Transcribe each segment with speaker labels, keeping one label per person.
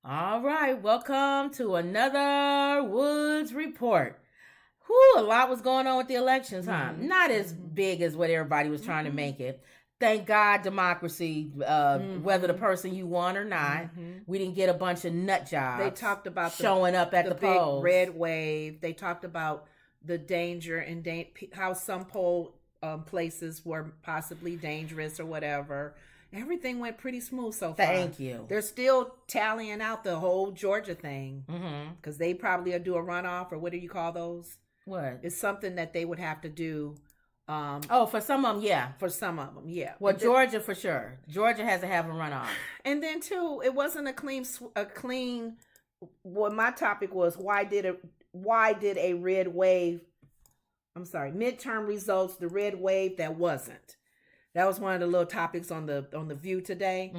Speaker 1: All right, welcome to another Woods Report. Whew, a lot was going on with the elections, huh? Not as big as what everybody was trying to make it. Thank God, democracy, whether the person you want or not, we didn't get a bunch of nut jobs.
Speaker 2: They talked about
Speaker 1: showing up at the
Speaker 2: big
Speaker 1: polls.
Speaker 2: red wave. They talked about the danger and how some poll places were possibly dangerous or whatever. Everything went pretty smooth so far.
Speaker 1: Thank you.
Speaker 2: They're still tallying out the whole Georgia thing because they probably will do a runoff, or what do you call those?
Speaker 1: What?
Speaker 2: It's something that they would have to do.
Speaker 1: For some of them, yeah.
Speaker 2: For some of them, yeah.
Speaker 1: Well, Georgia for sure. Georgia has to have a runoff.
Speaker 2: And then too, it wasn't a clean. What my topic was: why did a red wave? I'm sorry, midterm results. The red wave that wasn't. That was one of the little topics on the View today.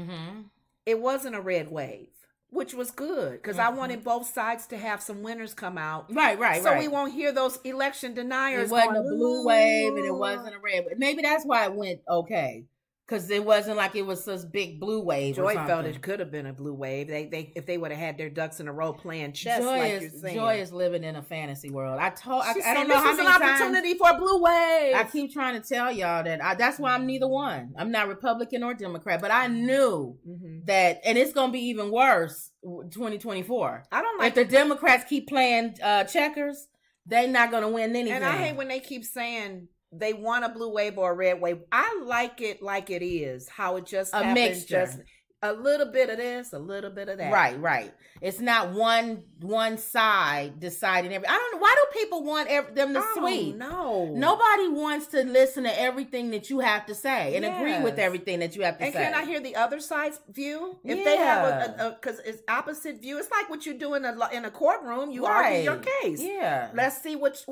Speaker 2: It wasn't a red wave, which was good because I wanted both sides to have some winners come out.
Speaker 1: Right.
Speaker 2: So we won't hear those election deniers.
Speaker 1: It wasn't a blue wave and it wasn't a red wave. Maybe that's why it went okay. Because it wasn't like it was such big blue wave.
Speaker 2: Joy felt it could have been a blue wave. They if they would have had their ducks in a row playing chess, like you're saying.
Speaker 1: Joy is living in a fantasy world. I don't know how many
Speaker 2: times. This is an opportunity for a blue wave.
Speaker 1: I keep trying to tell y'all that that's why I'm neither one. I'm not Republican or Democrat, but I knew that, and it's going to be even worse 2024.
Speaker 2: I don't like
Speaker 1: if the Democrats keep playing checkers, they're not going to win anything.
Speaker 2: And I hate when they keep saying they want a blue wave or a red wave. I like it like it is, how it just
Speaker 1: a
Speaker 2: happens,
Speaker 1: mixture.
Speaker 2: Just a little bit of this, a little bit of that.
Speaker 1: Right. It's not one side deciding everything. I don't know. Why do people want them to sweep?
Speaker 2: No.
Speaker 1: Nobody wants to listen to everything that you have to say and agree with everything that you have to say.
Speaker 2: And can I hear the other side's view? If they have because it's opposite view. It's like what you do in a courtroom. You argue your case.
Speaker 1: Yeah.
Speaker 2: Let's see what's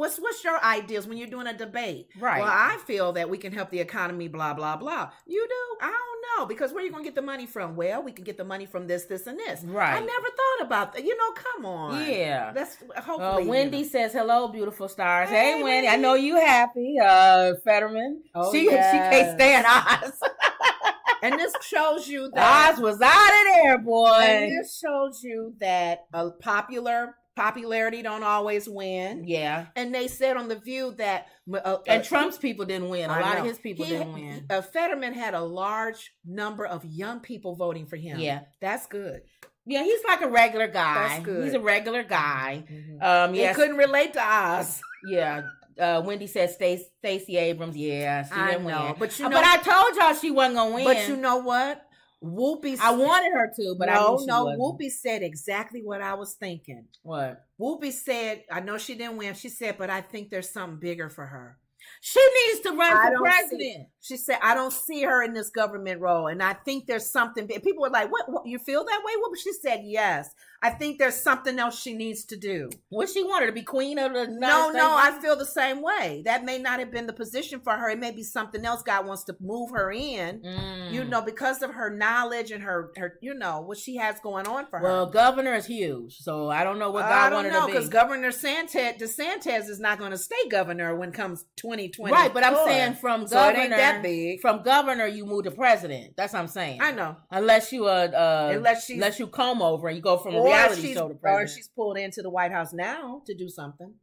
Speaker 2: your ideas when you're doing a debate.
Speaker 1: Right.
Speaker 2: Well, I feel that we can help the economy, blah, blah, blah. You do? I don't know. Because where are you going to get the money from? Well, we can get the money from this, and this.
Speaker 1: Right.
Speaker 2: I never thought about that. Come on.
Speaker 1: Yeah.
Speaker 2: That's hopefully.
Speaker 1: Wendy says, hello, beautiful stars. Hey, Wendy. I know you happy. Fetterman.
Speaker 2: Oh,
Speaker 1: she can't stand Oz.
Speaker 2: And this shows you that
Speaker 1: Oz was out of there, boy.
Speaker 2: And this shows you that popularity don't always win.
Speaker 1: Yeah.
Speaker 2: And they said on The View that
Speaker 1: and Trump's people didn't win. A lot of his people didn't win.
Speaker 2: Fetterman had a large number of young people voting for him.
Speaker 1: Yeah.
Speaker 2: That's good.
Speaker 1: Yeah, he's like a regular guy.
Speaker 2: That's good.
Speaker 1: He's a regular guy.
Speaker 2: He couldn't relate to Oz.
Speaker 1: Yeah. Wendy said Stacey Abrams. Yeah, she didn't win.
Speaker 2: But
Speaker 1: but I told y'all she wasn't gonna win.
Speaker 2: But you know what? Whoopi.
Speaker 1: I wanted her to, but
Speaker 2: Whoopi said exactly what I was thinking.
Speaker 1: What?
Speaker 2: Whoopi said, I know she didn't win. She said, but I think there's something bigger for her.
Speaker 1: She needs to run for president.
Speaker 2: She said, I don't see her in this government role. And I think there's something. People were like, what you feel that way? Well, she said, yes. I think there's something else she needs to do.
Speaker 1: What she wanted to be queen of the United States?
Speaker 2: No, I feel the same way. That may not have been the position for her. It may be something else God wants to move her in, because of her knowledge and her what she has going on for her.
Speaker 1: Well, governor is huge. So I don't know what God wanted to be.
Speaker 2: Because Governor DeSantis is not going to stay governor when comes 2020.
Speaker 1: Right, but I'm saying from governor,
Speaker 2: it ain't that big.
Speaker 1: From governor, you move to president. That's what I'm saying.
Speaker 2: I know.
Speaker 1: Unless you comb over and you go from a reality show to president.
Speaker 2: Or she's pulled into the White House now to do something.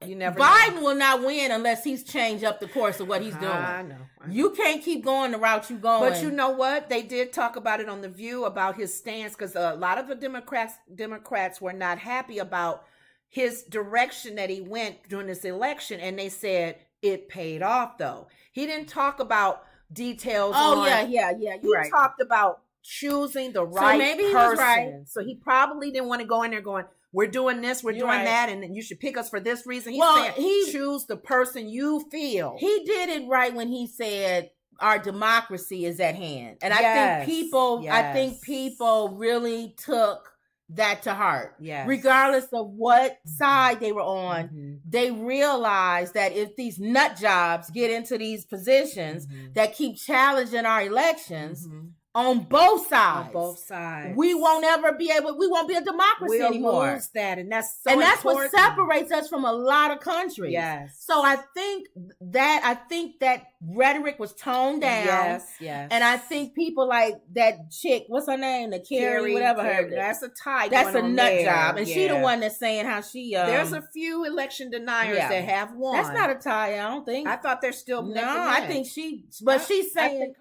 Speaker 2: You never.
Speaker 1: Biden will not win unless he's changed up the course of what he's doing.
Speaker 2: I know.
Speaker 1: You can't keep going the route you're going.
Speaker 2: But you know what? They did talk about it on The View about his stance because a lot of the Democrats were not happy about his direction that he went during this election, and they said it paid off. Though he didn't talk about details.
Speaker 1: Yeah.
Speaker 2: He talked about choosing the right person. He was right. So he probably didn't want to go in there going, we're doing this, we're doing that, and you should pick us for this reason. He choose the person you feel.
Speaker 1: He did it right when he said our democracy is at hand. And I think people really took that to heart.
Speaker 2: Yes.
Speaker 1: Regardless of what side they were on, they realized that if these nut jobs get into these positions that keep challenging our elections, on both sides.
Speaker 2: On both sides.
Speaker 1: We won't be a democracy anymore.
Speaker 2: Lose that, and that's
Speaker 1: what separates us from a lot of countries.
Speaker 2: Yes.
Speaker 1: So I think that rhetoric was toned down.
Speaker 2: Yes.
Speaker 1: And I think people like that chick, what's her name? The Kyrie, whatever her.
Speaker 2: That's a tie.
Speaker 1: That's a nut job. And she the one that's saying how she
Speaker 2: there's a few election deniers that have won.
Speaker 1: That's not a tie, I don't think.
Speaker 2: I thought they're still
Speaker 1: No, I think she's saying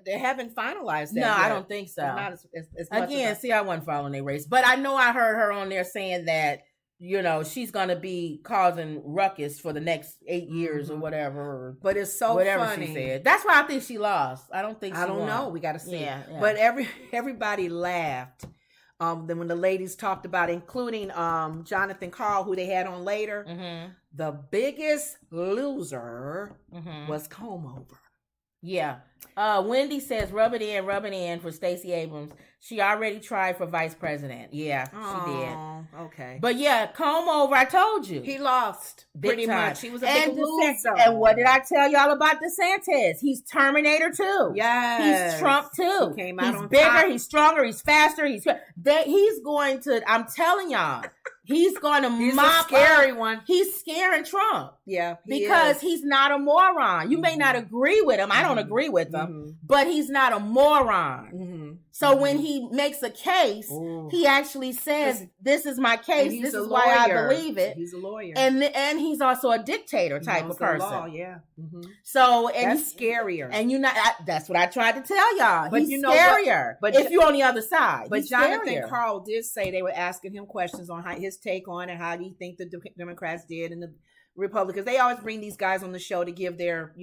Speaker 2: they haven't finalized that.
Speaker 1: No,
Speaker 2: yet.
Speaker 1: I don't think so.
Speaker 2: It's not
Speaker 1: Again, see, I wasn't following their race. But I know I heard her on there saying that, she's going to be causing ruckus for the next 8 years or whatever.
Speaker 2: But it's so
Speaker 1: whatever
Speaker 2: funny.
Speaker 1: She said. That's why I think she lost. I don't think she
Speaker 2: I don't
Speaker 1: won.
Speaker 2: know. We got to see.
Speaker 1: Yeah.
Speaker 2: But everybody laughed. Then when the ladies talked about, including Jonathan Carl, who they had on later, the biggest loser was Comb Over.
Speaker 1: Yeah. Wendy says, rub it in for Stacey Abrams. She already tried for vice president. Yeah, she did.
Speaker 2: Okay.
Speaker 1: But yeah, Comb Over, I told you.
Speaker 2: He lost. Pretty much. He was a big loser.
Speaker 1: And what did I tell y'all about DeSantis? He's Terminator too.
Speaker 2: Yes.
Speaker 1: He's Trump too.
Speaker 2: He came out
Speaker 1: he's
Speaker 2: on
Speaker 1: bigger,
Speaker 2: top.
Speaker 1: He's stronger, he's faster, he's going to, I'm telling y'all, he's going to mop
Speaker 2: a scary one.
Speaker 1: He's scaring Trump.
Speaker 2: Yeah.
Speaker 1: Because he's not a moron. You may not agree with him. I don't agree with him. But he's not a moron. So when he makes a case, he actually says, this is my case. This is why I believe it.
Speaker 2: He's a lawyer.
Speaker 1: And he's also a dictator type of person.
Speaker 2: Law, yeah.
Speaker 1: So
Speaker 2: that's scarier.
Speaker 1: And that's what I tried to tell y'all.
Speaker 2: But
Speaker 1: he's scarier. But if you're on the other side.
Speaker 2: But Jonathan Carl did say they were asking him questions on his take on it, how do you think the Democrats did and the Republicans. They always bring these guys on the show to give their,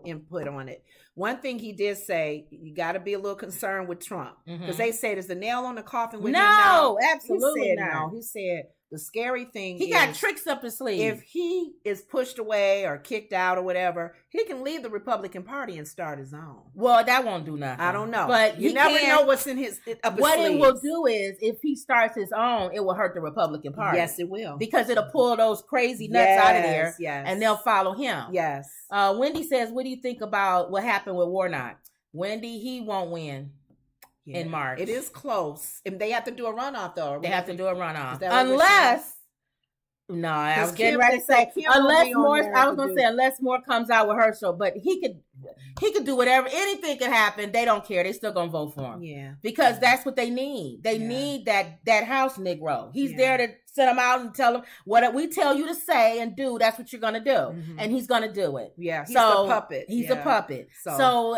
Speaker 2: input on it. One thing he did say, you got to be a little concerned with Trump because they say there's a nail on the coffin with him now.
Speaker 1: No, absolutely
Speaker 2: not. No. He said the scary thing
Speaker 1: he got tricks up his sleeve.
Speaker 2: If he is pushed away or kicked out or whatever, he can leave the Republican Party and start his own.
Speaker 1: Well, that won't do nothing.
Speaker 2: I don't know.
Speaker 1: But
Speaker 2: you never know what's in his
Speaker 1: What it will do is, if he starts his own, it will hurt the Republican Party.
Speaker 2: Yes, it will.
Speaker 1: Because it'll pull those crazy nuts out of there, and they'll follow him.
Speaker 2: Yes.
Speaker 1: Wendy says, what do you think about what happened with Warnock? Wendy, he won't win. In March.
Speaker 2: It is close. And they have to do a runoff, though.
Speaker 1: They have to do a runoff. Unless... No, I was getting ready to say unless more comes out with Herschel, but he could do whatever. Anything could happen. They don't care. They still gonna vote for him.
Speaker 2: Yeah,
Speaker 1: because that's what they need. They need that house Negro. He's there to send them out and tell them what we tell you to say and do. That's what you're gonna do, and he's gonna do it.
Speaker 2: Yeah, he's a puppet.
Speaker 1: He's a puppet. So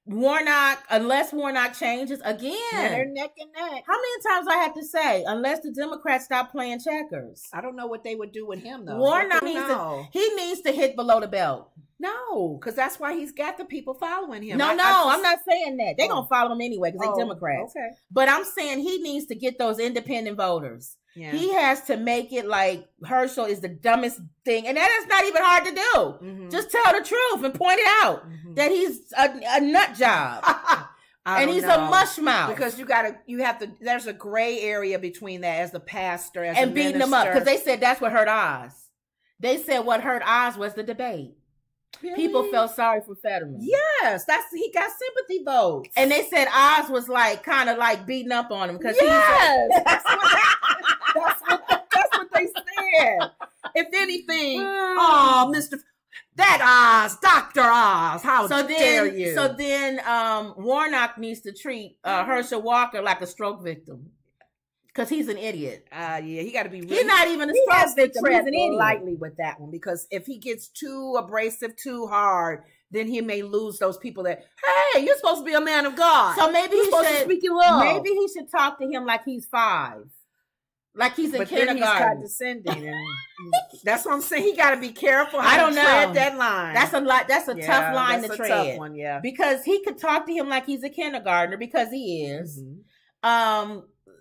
Speaker 1: Warnock, unless Warnock changes again,
Speaker 2: they're neck and neck.
Speaker 1: How many times I have to say, unless the Democrats stop playing checkers?
Speaker 2: I don't know what they would do with him though.
Speaker 1: Warnock needs to hit below the belt.
Speaker 2: No, because that's why he's got the people following him.
Speaker 1: I'm not saying that. They're gonna follow him anyway because they're Democrats.
Speaker 2: Okay,
Speaker 1: but I'm saying he needs to get those independent voters. Yeah. He has to make it like Herschel is the dumbest thing. And that is not even hard to do. Just tell the truth and point it out that he's a nut job. And he's a mush mouth.
Speaker 2: Because there's a gray area between that as the pastor, as
Speaker 1: and beating them up. Because they said that's what hurt Oz. They said what hurt Oz was the debate. Really? People felt sorry for Fetterman.
Speaker 2: Yes, he got sympathy votes.
Speaker 1: And they said Oz was kind of beating up on him because
Speaker 2: that's what they said. If anything, Mr. That Oz, Dr. Oz, how dare you?
Speaker 1: So then Warnock needs to treat Herschel Walker like a stroke victim. Because he's an idiot.
Speaker 2: He got to be.
Speaker 1: He's not even a stroke victim. He's an idiot.
Speaker 2: Lightly with that one, because if he gets too abrasive, too hard, then he may lose those people that. Hey, you're supposed to be a man of God.
Speaker 1: So maybe
Speaker 2: you're supposed to speak in love.
Speaker 1: Maybe he should talk to him like he's 5, like he's in kindergarten.
Speaker 2: Then he's condescending, and that's what I'm saying. He got to be careful.
Speaker 1: I don't know.
Speaker 2: Tread that line.
Speaker 1: That's a tough line to tread.
Speaker 2: Tough one, yeah.
Speaker 1: Because he could talk to him like he's a kindergartner because he is.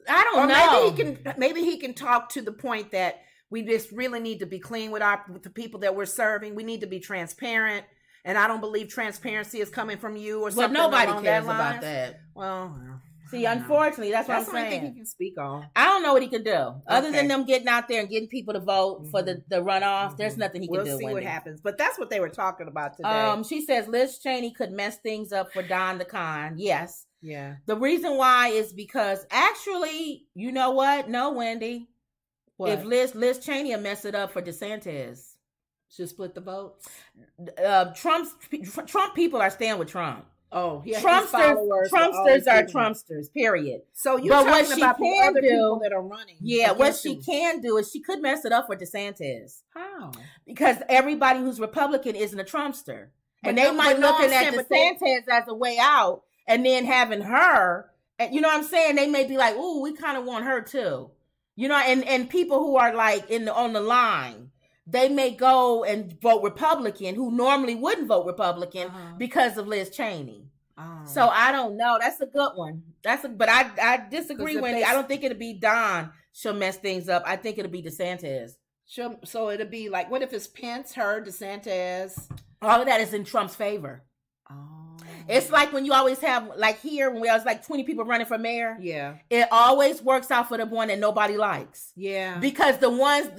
Speaker 1: I don't know.
Speaker 2: Maybe he can talk to the point that we just really need to be clean with the people that we're serving. We need to be transparent, and I don't believe transparency is coming from you or something.
Speaker 1: But nobody cares about that.
Speaker 2: Well,
Speaker 1: See, unfortunately, that's what I'm saying.
Speaker 2: I think he can speak on.
Speaker 1: I don't know what he can do. Other than them getting out there and getting people to vote for the runoff, there's nothing he can do.
Speaker 2: We'll see what happens. But that's what they were talking about today.
Speaker 1: She says Liz Cheney could mess things up for Don the Con. Yes.
Speaker 2: Yeah.
Speaker 1: The reason why is because actually, you know what? No, Wendy. What? If Liz Cheney will mess it up for DeSantis.
Speaker 2: She'll split the votes?
Speaker 1: Trump people are staying with Trump.
Speaker 2: Oh, yeah.
Speaker 1: Trumpsters are Trumpsters, period.
Speaker 2: So you're talking about the other people that are running.
Speaker 1: Yeah, what she can do is she could mess it up for DeSantis.
Speaker 2: How?
Speaker 1: Because everybody who's Republican isn't a Trumpster. And they might looking at DeSantis as a way out and then having her, and you know what I'm saying? They may be like, ooh, we kind of want her too. You know, and people who are like on the line, they may go and vote Republican who normally wouldn't vote Republican because of Liz Cheney. So I don't know. That's a good one. But I disagree, Wendy. I don't think it'll be Don. She'll mess things up. I think it'll be DeSantis.
Speaker 2: So it'll be like, what if it's Pence, her, DeSantis?
Speaker 1: All of that is in Trump's favor. It's like when you always have, like here, when we always like 20 people running for mayor.
Speaker 2: Yeah.
Speaker 1: It always works out for the one that nobody likes.
Speaker 2: Yeah.
Speaker 1: Because the one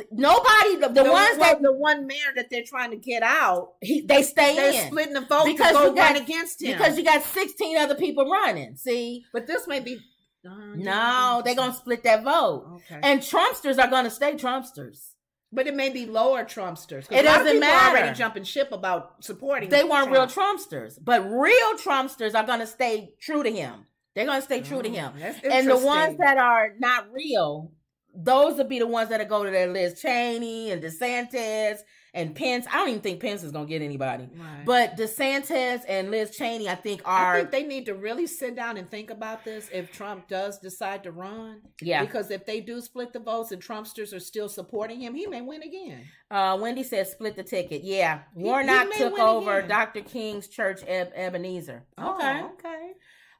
Speaker 2: mayor that they're trying to get out,
Speaker 1: they stay
Speaker 2: they're
Speaker 1: in.
Speaker 2: They're splitting the vote because to go run against him.
Speaker 1: Because you got 16 other people running. See?
Speaker 2: But this may be...
Speaker 1: no, they're going to split that vote. Okay. And Trumpsters are going to stay Trumpsters.
Speaker 2: But it may be lower Trumpsters.
Speaker 1: It doesn't matter.
Speaker 2: Already jumping ship about supporting.
Speaker 1: They weren't real Trumpsters, but real Trumpsters are going to stay true to him. They're going to stay true to him. And the ones that are not real, those will be the ones that go to their Liz Cheney and DeSantis and Pence. I don't even think Pence is going to get anybody. Right. But DeSantis and Liz Cheney, I think
Speaker 2: they need to really sit down and think about this if Trump does decide to run.
Speaker 1: Yeah.
Speaker 2: Because if they do split the votes and Trumpsters are still supporting him, he may win again.
Speaker 1: Wendy says split the ticket. Yeah. Warnock took over again. Dr. King's church, Ebenezer.
Speaker 2: Okay.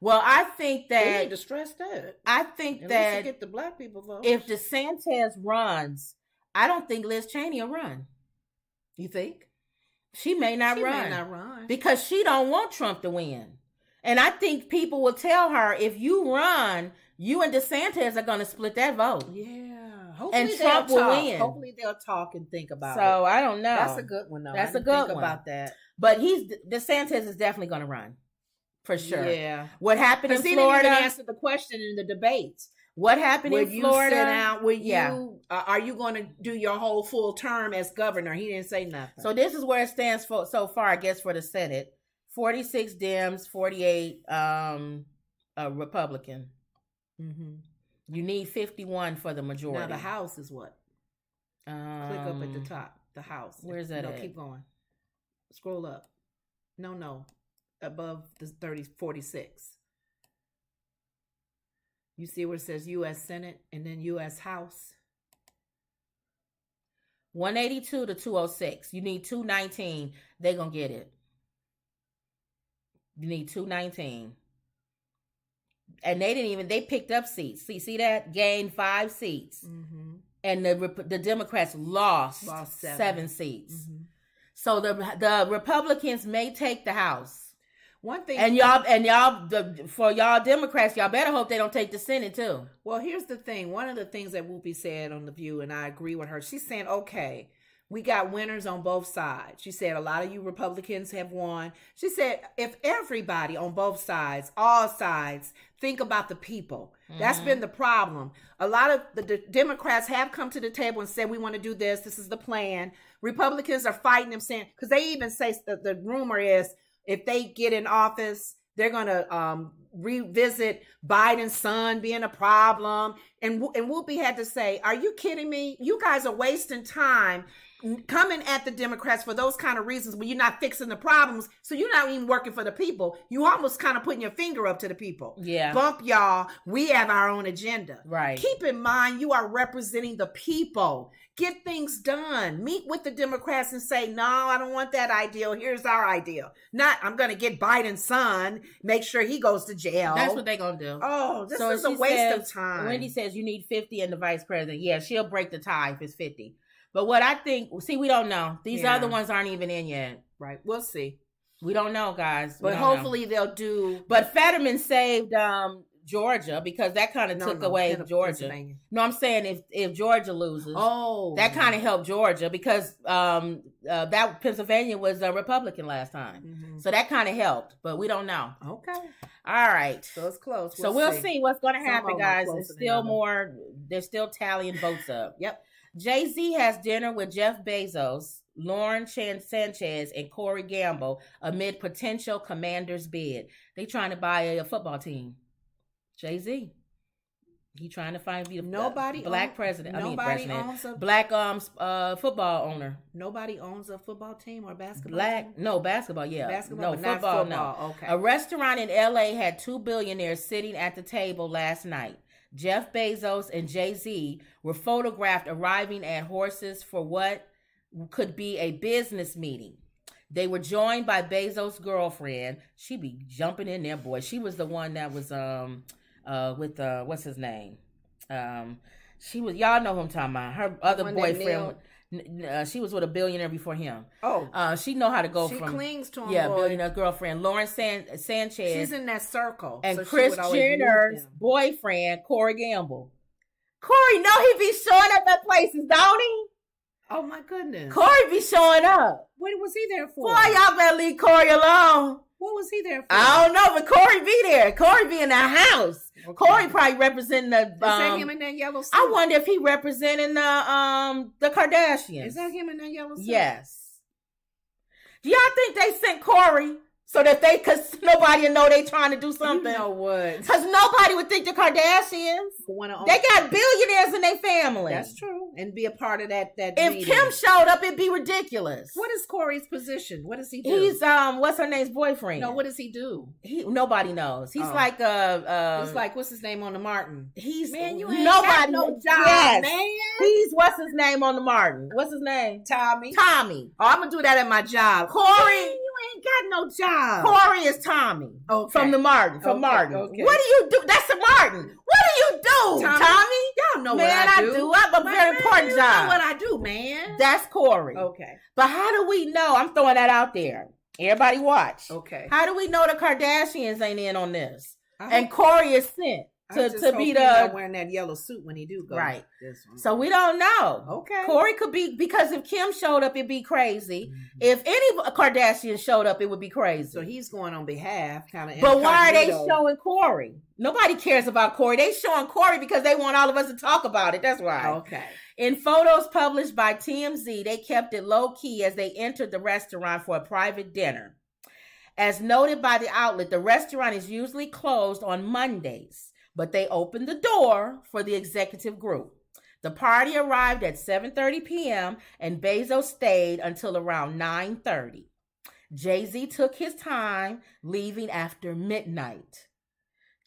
Speaker 1: Well, I think that...
Speaker 2: They need to stress that.
Speaker 1: I think that...
Speaker 2: to get the black people votes.
Speaker 1: If DeSantis runs, I don't think Liz Cheney will run.
Speaker 2: You think?
Speaker 1: She may not run.
Speaker 2: She may not run.
Speaker 1: Because she don't want Trump to win. And I think people will tell her, if you run, you and DeSantis are going to split that vote.
Speaker 2: Yeah. Hopefully
Speaker 1: and Trump will win.
Speaker 2: Hopefully they'll talk and think about it.
Speaker 1: So I don't know.
Speaker 2: That's a good one, though.
Speaker 1: That's a good one.
Speaker 2: About that.
Speaker 1: But DeSantis is definitely going to run. For sure.
Speaker 2: Yeah.
Speaker 1: What happened in Florida?
Speaker 2: He didn't even answer the question in the debates.
Speaker 1: What happened in Florida?
Speaker 2: Are you going to do your whole full term as governor? He didn't say nothing.
Speaker 1: So this is where it stands for so far, I guess, for the Senate. 46 Dems, 48 Republican. Mm-hmm. You need 51 for the majority.
Speaker 2: Now the House is what? Click up at the top. The House.
Speaker 1: Where's that at?
Speaker 2: Keep going. Scroll up. No. Above the 46. You see where it says U.S. Senate and then U.S. House?
Speaker 1: 182 to 206. You need 219. They're going to get it. You need 219. And they picked up seats. See that? Gained 5 seats. Mm-hmm. And the Democrats lost 7 seats. Mm-hmm. So the Republicans may take the House.
Speaker 2: One thing,
Speaker 1: for y'all Democrats, y'all better hope they don't take the Senate too.
Speaker 2: Well, here's the thing. One of the things that Whoopi said on The View, and I agree with her, she's saying, okay, we got winners on both sides. She said, a lot of you Republicans have won. She said, if everybody on both sides, all sides, think about the people. That's been the problem. A lot of the Democrats have come to the table and said, we want to do this. This is the plan. Republicans are fighting them, saying, because they even say the rumor is, if they get in office, they're going to revisit Biden's son being a problem. And Whoopi had to say, are you kidding me? You guys are wasting time coming at the Democrats for those kind of reasons when you're not fixing the problems. So you're not even working for the people. You almost kind of putting your finger up to the people.
Speaker 1: Yeah.
Speaker 2: Bump y'all. We have our own agenda.
Speaker 1: Right.
Speaker 2: Keep in mind, you are representing the people. Get things done. Meet with the Democrats and say, no, I don't want that ideal. Here's our ideal. Not, I'm going to get Biden's son, make sure he goes to jail.
Speaker 1: That's what they're going to do.
Speaker 2: Oh, this is a waste of time.
Speaker 1: Wendy says you need 50 and the vice president. Yeah, she'll break the tie if it's 50. But what I think, see, we don't know. These other ones aren't even in yet.
Speaker 2: Right. We'll see.
Speaker 1: We don't know, guys.
Speaker 2: But hopefully they'll do.
Speaker 1: But Fetterman saved Georgia because that kind of took away Georgia. No, I'm saying if Georgia loses, that kind of helped Georgia because that Pennsylvania was a Republican last time, so that kind of helped. But we don't know.
Speaker 2: Okay.
Speaker 1: All right.
Speaker 2: So it's close.
Speaker 1: We'll see what's going to happen, guys. It's still more. They're still tallying votes up.
Speaker 2: Yep.
Speaker 1: JayZ has dinner with Jeff Bezos, Lauren Sanchez, and Corey Gamble amid potential Commanders bid. They trying to buy a football team. JayZ. He trying to find the black president.
Speaker 2: Nobody owns a
Speaker 1: black football owner.
Speaker 2: Nobody owns a football team or basketball team?
Speaker 1: No, basketball, yeah.
Speaker 2: Basketball,
Speaker 1: no, football, no.
Speaker 2: Okay.
Speaker 1: A restaurant in LA had two billionaires sitting at the table last night. Jeff Bezos and JayZ were photographed arriving at Horses for what could be a business meeting. They were joined by Bezos' girlfriend. She be jumping in there, boy. She was the one that was with what's his name? She was, y'all know who I'm talking about. Her other boyfriend. She was with a billionaire before him. She know how to go from.
Speaker 2: She clings to him.
Speaker 1: Yeah, billionaire girlfriend Lauren Sanchez.
Speaker 2: She's in that circle.
Speaker 1: And so Kris Jenner's boyfriend Corey Gamble. Corey, know he be showing up at places, don't he?
Speaker 2: Oh my goodness.
Speaker 1: Corey be showing up.
Speaker 2: What was he there for?
Speaker 1: Boy, y'all better leave Corey alone.
Speaker 2: What was he there for?
Speaker 1: I don't know, but Corey be there. Corey be in the house. Okay. Corey probably representing the.
Speaker 2: Is that him in that yellow suit?
Speaker 1: I wonder if he representing the Kardashians.
Speaker 2: Is that him in that yellow suit?
Speaker 1: Yes. Do y'all think they sent Corey so that cause nobody know they trying to do something?
Speaker 2: You know what?
Speaker 1: Because nobody would think the Kardashians. They got billionaires in their family.
Speaker 2: That's true. And be a part of that
Speaker 1: if
Speaker 2: meeting.
Speaker 1: Kim showed up, it'd be ridiculous.
Speaker 2: What is Corey's position? What does he do?
Speaker 1: He's what's her name's boyfriend?
Speaker 2: No, what does he do?
Speaker 1: Nobody knows. He's like
Speaker 2: he's like, what's his name on the Martin?
Speaker 1: He's
Speaker 2: man, you ain't got no job,
Speaker 1: yes.
Speaker 2: man.
Speaker 1: He's what's his name on the Martin? What's his name?
Speaker 2: Tommy.
Speaker 1: Oh,
Speaker 2: I'm gonna do that at my job.
Speaker 1: Corey,
Speaker 2: man, you ain't got no job.
Speaker 1: Corey is Tommy.
Speaker 2: Okay.
Speaker 1: From the Martin. From Martin.
Speaker 2: Okay.
Speaker 1: What do you do? That's a Martin. What do you do, Tommy?
Speaker 2: Y'all know
Speaker 1: man,
Speaker 2: what I do.
Speaker 1: I have a very important job.
Speaker 2: Know what I do, man.
Speaker 1: That's Corey.
Speaker 2: Okay.
Speaker 1: But how do we know? I'm throwing that out there. Everybody watch.
Speaker 2: Okay.
Speaker 1: How do we know the Kardashians ain't in on this? And Corey is sent to be
Speaker 2: not wearing that yellow suit when he do go.
Speaker 1: Right. So we don't know.
Speaker 2: Okay.
Speaker 1: Corey could be, because if Kim showed up, it'd be crazy. Mm-hmm. If any Kardashian showed up, it would be crazy.
Speaker 2: So he's going on behalf, kind of.
Speaker 1: But why are they showing Corey? Nobody cares about Corey. They showing Corey because they want all of us to talk about it. That's why.
Speaker 2: Okay.
Speaker 1: In photos published by TMZ, they kept it low key as they entered the restaurant for a private dinner. As noted by the outlet, the restaurant is usually closed on Mondays, but they opened the door for the executive group. The party arrived at 7:30 p.m. and Bezos stayed until around 9:30. JayZ took his time, leaving after midnight.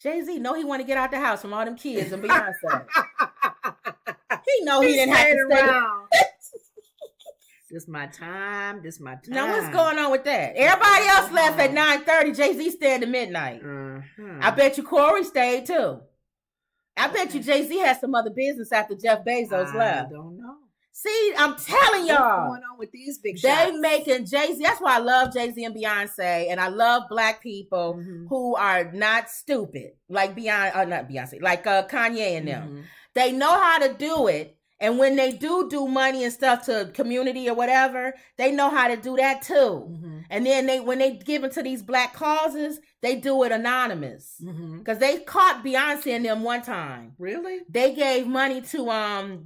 Speaker 1: JayZ know he want to get out the house from all them kids and Beyonce. He know he didn't have to stay around.
Speaker 2: This my time.
Speaker 1: Now what's going on with that? Everybody else left at 9:30. JayZ stayed to midnight. I bet you Corey stayed too. I bet you JayZ has some other business after Jeff Bezos left.
Speaker 2: I don't know.
Speaker 1: See, I'm telling y'all.
Speaker 2: What's going on with these big
Speaker 1: shots? They making JayZ. That's why I love JayZ and Beyonce, and I love black people who are not stupid, like Kanye and them. They know how to do it. And when they do money and stuff to community or whatever, they know how to do that too. And then when they give into these black causes, they do it anonymous. Because they caught Beyonce and them one time.
Speaker 2: Really?
Speaker 1: They gave money to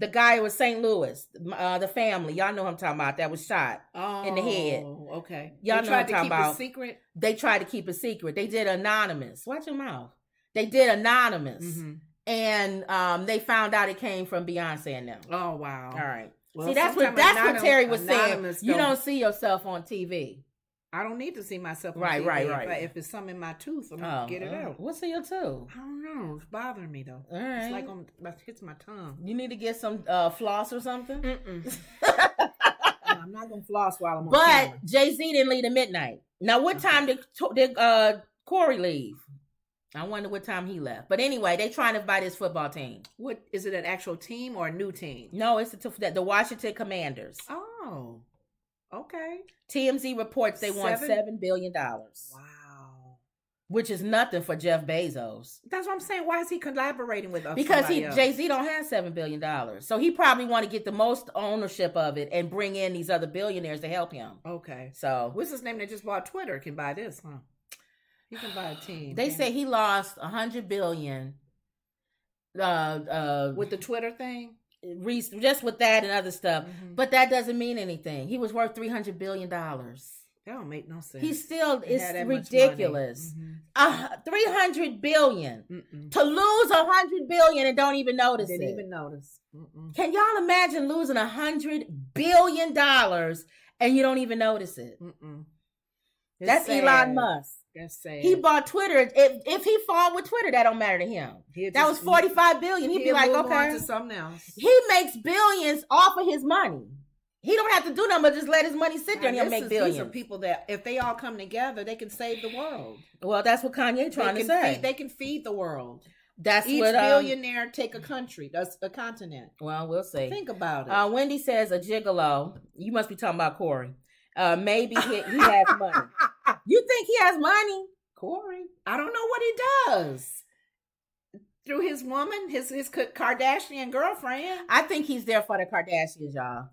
Speaker 1: the guy who was St. Louis, the family. Y'all know who I'm talking about. That was shot in the head.
Speaker 2: Oh, okay.
Speaker 1: Y'all know what I'm talking about.
Speaker 2: They tried to keep it secret?
Speaker 1: They tried to keep it secret. They did anonymous. Watch your mouth. They did anonymous. And they found out it came from Beyonce and them.
Speaker 2: Oh, wow.
Speaker 1: All right. Well, see, that's what Terry was saying. You don't see yourself on TV.
Speaker 2: I don't need to see myself on
Speaker 1: TV. Right.
Speaker 2: If it's something in my tooth, I'm going to get it out.
Speaker 1: What's in your tooth?
Speaker 2: I don't know. It's bothering me, though.
Speaker 1: All right.
Speaker 2: It's like it hits my tongue.
Speaker 1: You need to get some floss or something?
Speaker 2: I'm not going to floss while I'm on camera.
Speaker 1: But JayZ didn't leave at midnight. Now, what time did Corey leave? I wonder what time he left. But anyway, they trying to buy this football team.
Speaker 2: What is it? An actual team or a new team?
Speaker 1: No, it's the Washington Commanders.
Speaker 2: Oh, okay.
Speaker 1: TMZ reports they won $7 billion.
Speaker 2: Wow.
Speaker 1: which is nothing for Jeff Bezos.
Speaker 2: That's what I'm saying. Why is he collaborating with us?
Speaker 1: Because JayZ don't have $7 billion. So he probably want to get the most ownership of it and bring in these other billionaires to help him.
Speaker 2: Okay.
Speaker 1: So
Speaker 2: what's his name that just bought Twitter can buy this, huh? He can buy a team.
Speaker 1: They say he lost $100 billion.
Speaker 2: With the Twitter thing?
Speaker 1: Just with that and other stuff. Mm-hmm. But that doesn't mean anything. He was worth $300 billion.
Speaker 2: That don't make no sense.
Speaker 1: He still is ridiculous. Mm-hmm. $300 billion. Mm-mm. To lose $100 billion and don't even notice it.
Speaker 2: Didn't even notice. Mm-mm.
Speaker 1: Can y'all imagine losing $100 billion and you don't even notice it? That's sad. Elon Musk.
Speaker 2: That's sad.
Speaker 1: He bought Twitter. If he fall with Twitter, that don't matter to him. That was $45 billion. He'd be like, okay,
Speaker 2: on to something else.
Speaker 1: He makes billions off of his money. He don't have to do nothing but just let his money sit there and he'll make billions.
Speaker 2: These are people that, if they all come together, they can save the world.
Speaker 1: Well, that's what Kanye trying to say.
Speaker 2: They can feed the world.
Speaker 1: That's
Speaker 2: each
Speaker 1: what
Speaker 2: billionaire take a country. That's a continent.
Speaker 1: Well, we'll see.
Speaker 2: Think about it.
Speaker 1: Wendy says a gigolo. You must be talking about Corey. Maybe he has money. You think he has money,
Speaker 2: Corey? I don't know what he does. Through his woman, his Kardashian girlfriend.
Speaker 1: I think he's there for the Kardashians, y'all.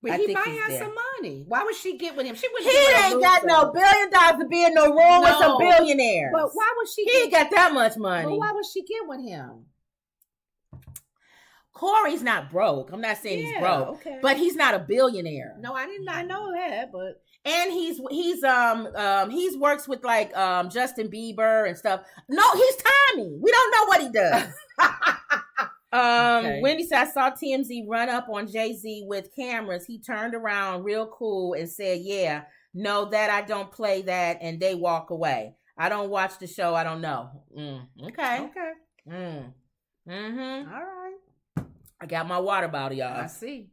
Speaker 2: But he might have some money. Why would she get with him?
Speaker 1: He ain't got no $1 billion to be in no room with some billionaires.
Speaker 2: But why would she?
Speaker 1: He ain't got that much money.
Speaker 2: But why would she get with him?
Speaker 1: Corey's not broke. I'm not saying he's broke, okay, but he's not a billionaire.
Speaker 2: No, I did not know that. But
Speaker 1: he's works with like Justin Bieber and stuff. No, he's Tommy. We don't know what he does. Okay. Wendy said, I saw TMZ run up on JayZ with cameras. He turned around real cool and said, yeah, no, that I don't play that, and they walk away. I don't watch the show. I don't know. Okay. Mm-hmm.
Speaker 2: All right.
Speaker 1: I got my water bottle, y'all.
Speaker 2: I see.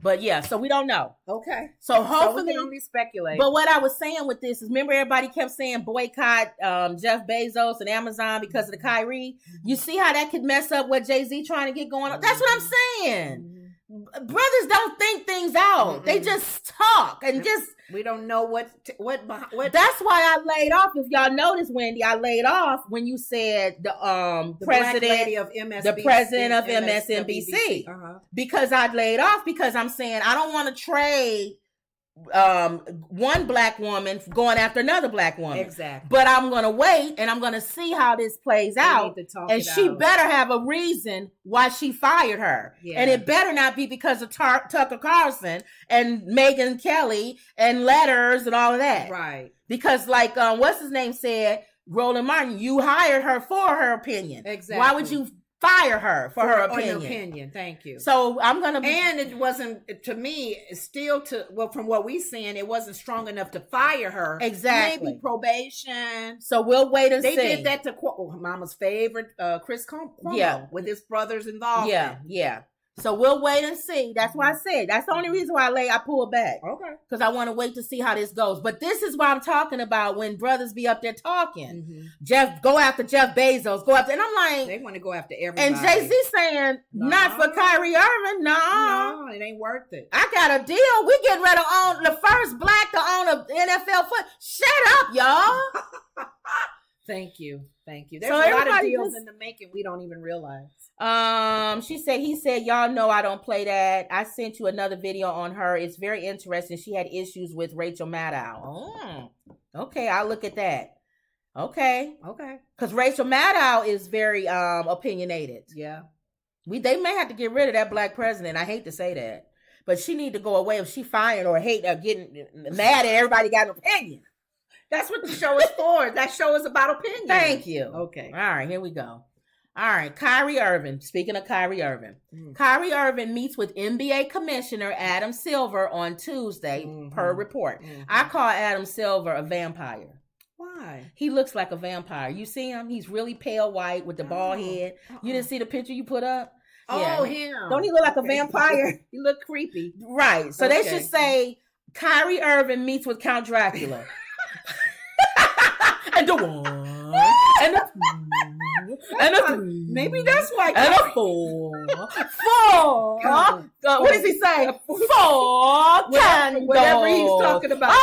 Speaker 1: But yeah, so we don't know.
Speaker 2: Okay.
Speaker 1: So hopefully
Speaker 2: we can only speculate.
Speaker 1: But what I was saying with this is, remember everybody kept saying boycott Jeff Bezos and Amazon because of the Kyrie. You see how that could mess up what JayZ trying to get going on? That's what I'm saying. Brothers don't think things out. They just talk and just.
Speaker 2: We don't know what.
Speaker 1: That's why I laid off. If y'all notice, Wendy, I laid off when you said the president
Speaker 2: of MSNBC,
Speaker 1: the president of MSNBC, because I laid off because I'm saying I don't want to trade one black woman going after another black woman.
Speaker 2: Exactly.
Speaker 1: But I'm going to wait and I'm going to see how this plays out. And she better have a reason why she fired her. Yeah. And it better not be because of Tucker Carlson and Megyn Kelly and letters and all of that.
Speaker 2: Right.
Speaker 1: Because like, what's his name said, Roland Martin, you hired her for her opinion.
Speaker 2: Exactly.
Speaker 1: Why would you fire her for her
Speaker 2: opinion? Thank you.
Speaker 1: So I'm gonna
Speaker 2: and it wasn't, to me, still from what we seeing, it wasn't strong enough to fire her.
Speaker 1: Exactly.
Speaker 2: Maybe probation.
Speaker 1: So we'll wait and see.
Speaker 2: They did that to Mama's favorite, Chris Cuomo, with his brother's involvement.
Speaker 1: Yeah. So we'll wait and see. That's why I said that's the only reason why I pull back.
Speaker 2: Okay.
Speaker 1: Because I want to wait to see how this goes. But this is what I'm talking about when brothers be up there talking. Go after Jeff Bezos. Go after, and I'm like,
Speaker 2: they want to go after everybody.
Speaker 1: And JayZ saying, not for Kyrie Irving.
Speaker 2: No, it ain't worth it.
Speaker 1: I got a deal. We getting ready to own the first black to own a NFL foot. Shut up, y'all.
Speaker 2: Thank you. There's a lot of deals in the making we don't even realize.
Speaker 1: He said, y'all know I don't play that. I sent you another video on her. It's very interesting. She had issues with Rachel Maddow. Okay, I'll look at that. Okay. Because Rachel Maddow is very opinionated.
Speaker 2: Yeah.
Speaker 1: They may have to get rid of that black president. I hate to say that. But she need to go away if she fired or hate or getting mad at everybody got an opinion.
Speaker 2: That's what the show is for. That show is about opinion.
Speaker 1: Thank you.
Speaker 2: Okay.
Speaker 1: All right, here we go. All right, Kyrie Irving. Speaking of Kyrie Irving. Kyrie Irving meets with NBA Commissioner Adam Silver on Tuesday, per report. I call Adam Silver a vampire.
Speaker 2: Why?
Speaker 1: He looks like a vampire. You see him? He's really pale white with the bald head. You didn't see the picture you put up?
Speaker 2: Oh, him.
Speaker 1: Don't he look like a vampire?
Speaker 2: He look creepy.
Speaker 1: Right. So they should say Kyrie Irving meets with Count Dracula. And the one, and the two, and a 3.
Speaker 2: Maybe that's why.
Speaker 1: And a 4. 4. What does he say? 4 candles.
Speaker 2: Whatever he's talking about.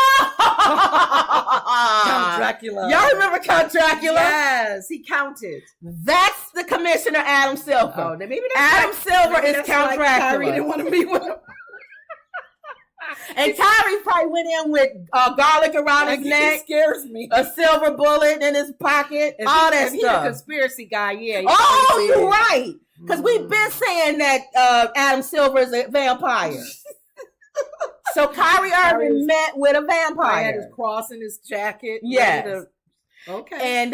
Speaker 2: Count Dracula.
Speaker 1: Y'all remember Count Dracula?
Speaker 2: Yes, he counted.
Speaker 1: That's the Commissioner Adam Silver.
Speaker 2: Oh, then maybe that's
Speaker 1: Adam Silver is Count Dracula.
Speaker 2: Kyrie didn't want to meet with him.
Speaker 1: And Kyrie probably went in with garlic around his neck.
Speaker 2: He scares me.
Speaker 1: A silver bullet in his pocket. All that
Speaker 2: He's
Speaker 1: stuff.
Speaker 2: a conspiracy guy, yeah.
Speaker 1: Oh, you're right. Because we've been saying that Adam Silver is a vampire. So Kyrie Irving met with a vampire.
Speaker 2: He had his cross in his jacket.
Speaker 1: Yes.
Speaker 2: Okay.
Speaker 1: And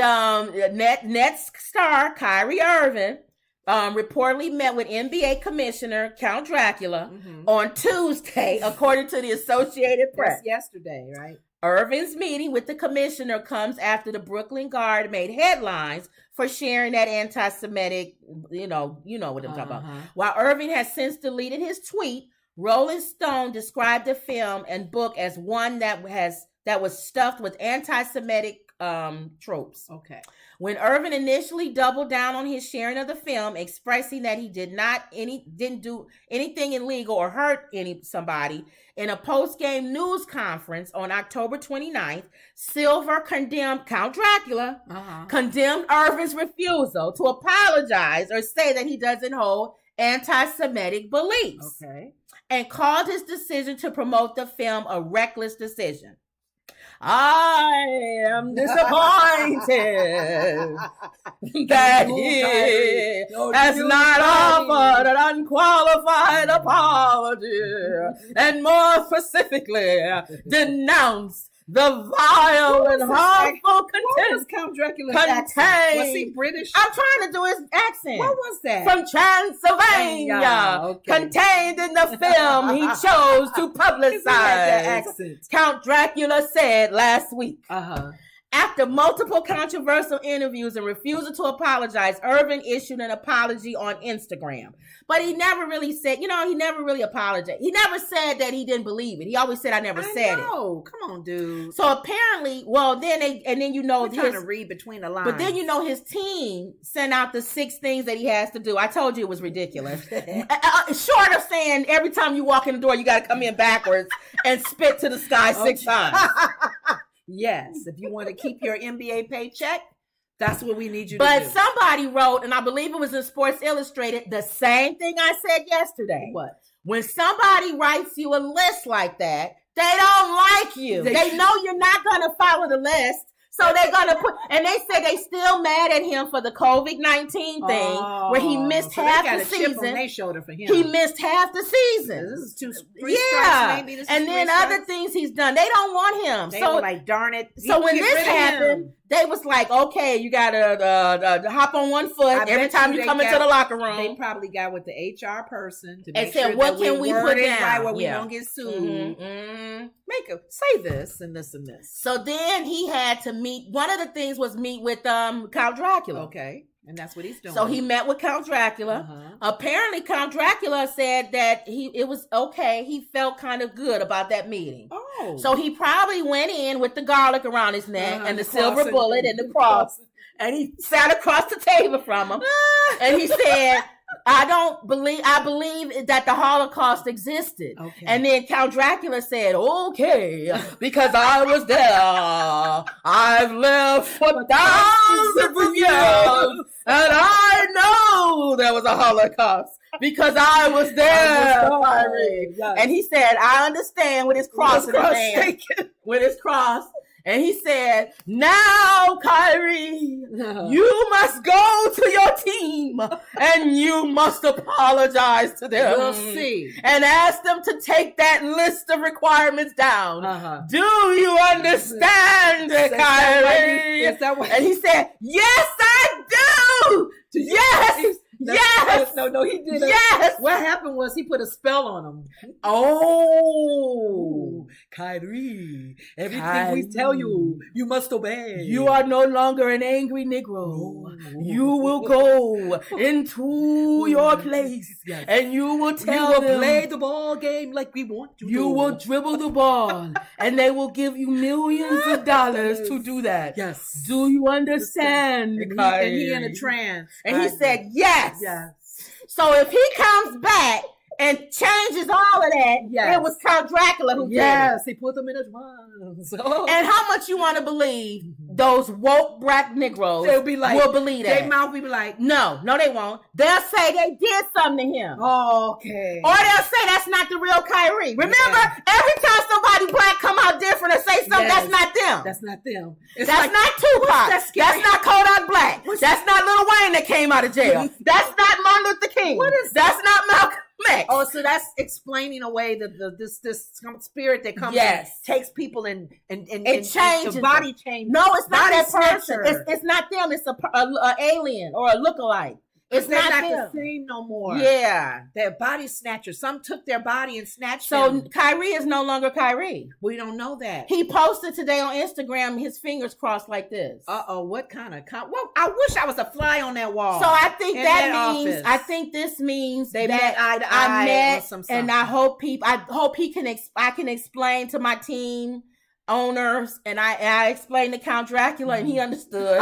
Speaker 1: net star Kyrie Irving reportedly met with NBA Commissioner Count Dracula on Tuesday, according to the Associated Press.
Speaker 2: That's yesterday, right?
Speaker 1: Irving's meeting with the commissioner comes after the Brooklyn Guard made headlines for sharing that anti-Semitic, you know what I'm talking about. While Irving has since deleted his tweet, Rolling Stone described the film and book as one that was stuffed with anti-Semitic tropes.
Speaker 2: Okay.
Speaker 1: When Irving initially doubled down on his sharing of the film, expressing that he didn't do anything illegal or hurt somebody, in a post-game news conference on October 29th, Silver condemned Count Dracula, condemned Irving's refusal to apologize or say that he doesn't hold anti-Semitic beliefs, and called his decision to promote the film a reckless decision. I am disappointed that he has not offered an unqualified apology and more specifically denounced the vile and harmful content
Speaker 2: Count Dracula's accent? Was he British?
Speaker 1: I'm trying to do his accent.
Speaker 2: What was that?
Speaker 1: From Transylvania. Contained in the film he chose to publicize. Count Dracula said last week. After multiple controversial interviews and refusal to apologize, Irving issued an apology on Instagram. But he never really said, he never really apologized. He never said that he didn't believe it. He always said, I never said it.
Speaker 2: Oh, come on, dude.
Speaker 1: So apparently,
Speaker 2: we're trying to read between the lines.
Speaker 1: But then his team sent out the 6 things that he has to do. I told you it was ridiculous. Short of saying every time you walk in the door, you got to come in backwards and spit to the sky 6 times.
Speaker 2: Yes, if you want to keep your NBA paycheck, that's what we need you to do.
Speaker 1: But somebody wrote, and I believe it was in Sports Illustrated, the same thing I said yesterday.
Speaker 2: What?
Speaker 1: When somebody writes you a list like that, they don't like you. They know you're not going to follow the list. So they're going to and they say they still mad at him for the COVID-19 thing where he missed half the season. On their shoulder for him. He missed half the season.
Speaker 2: This is 2 strikes, maybe.
Speaker 1: And then other things he's done. They don't want him.
Speaker 2: They were like, darn it.
Speaker 1: So when this happened, they was like, okay, you got to hop on one foot every time you come into the locker room.
Speaker 2: They probably got with the HR person to
Speaker 1: and
Speaker 2: make
Speaker 1: said,
Speaker 2: sure
Speaker 1: what can we put down?
Speaker 2: Right where we don't get sued. Say this and this and this.
Speaker 1: So then he had to meet. One of the things was meet with Count Dracula.
Speaker 2: Okay. And that's what he's doing.
Speaker 1: So he met with Count Dracula. Apparently, Count Dracula said that it was okay. He felt kind of good about that meeting. Oh. So he probably went in with the garlic around his neck and the silver bullet and the cross. And he sat across the table from him. And he said, I believe that the Holocaust existed. Okay. And then Count Dracula said, okay, because I was there. I've lived for thousands of years. And I know there was a Holocaust because I was there, Kyrie. Yes. And he said, I understand with his cross in his hand. With his cross. And he said, now, Kyrie, you must go to your team and you must apologize to them.
Speaker 2: We'll see.
Speaker 1: And ask them to take that list of requirements down. Do you understand, Kyrie? And he said, yes, I do. Yes.
Speaker 2: No, No, he did.
Speaker 1: Yes.
Speaker 2: What happened was he put a spell on him.
Speaker 1: Oh,
Speaker 2: Kyrie, everything we tell you, you must obey.
Speaker 1: You are no longer an angry Negro. You will go into your place and you will tell them,
Speaker 2: play the ball game like we want you to.
Speaker 1: You will dribble the ball and they will give you millions of dollars to do that.
Speaker 2: Yes.
Speaker 1: Do you understand?
Speaker 2: And he in a trance.
Speaker 1: And he said, yes.
Speaker 2: Yes.
Speaker 1: So if he comes back and changes all of that, it was Count Dracula who did it.
Speaker 2: Yes, he put them in a trance. Oh.
Speaker 1: And how much you want to believe those woke black Negroes will believe that?
Speaker 2: Their mouth will be like,
Speaker 1: no, they won't. They'll say they did something to him.
Speaker 2: Oh, okay.
Speaker 1: Or they'll say that's not the real Kyrie. Remember, every time somebody black come out different or say something, that's not them.
Speaker 2: That's not them.
Speaker 1: That's not Tupac. That's not Kodak Black. That's not Lil Wayne that came out of jail. That's not Martin Luther King. That's not Malcolm X.
Speaker 2: Oh, so that's explaining away this spirit that comes and takes people and
Speaker 1: changes
Speaker 2: the body change.
Speaker 1: No, it's not that person. It's not them. It's a alien or a lookalike. It's
Speaker 2: not
Speaker 1: them.
Speaker 2: the same no more.
Speaker 1: Yeah.
Speaker 2: They're body snatchers. Some took their body and snatched
Speaker 1: them.
Speaker 2: So
Speaker 1: Kyrie is no longer Kyrie.
Speaker 2: We don't know that.
Speaker 1: He posted today on Instagram his fingers crossed like this.
Speaker 2: What kind of... Well, I wish I was a fly on that wall.
Speaker 1: So I think that means... I think this means
Speaker 2: they
Speaker 1: that
Speaker 2: met eye to eye on something.
Speaker 1: And I hope I can explain to my team owners, and I explained to Count Dracula and he understood.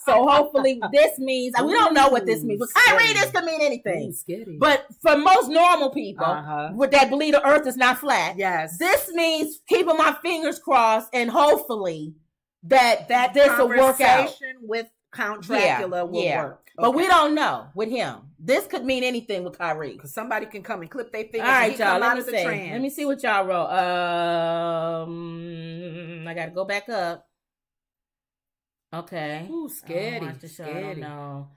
Speaker 1: So hopefully this means, we don't know what this means, but Kyrie, this could mean anything. But for most normal people that believe the earth is not flat, this means keeping my fingers crossed and hopefully that this will work out.
Speaker 2: With Count Dracula will work.
Speaker 1: But we don't know with him. This could mean anything with Kyrie.
Speaker 2: Because somebody can come and clip their fingers.
Speaker 1: All right, y'all. Let me see what y'all wrote. I got to go back up. Okay.
Speaker 2: Ooh, scary.
Speaker 1: Watch the show. I don't know.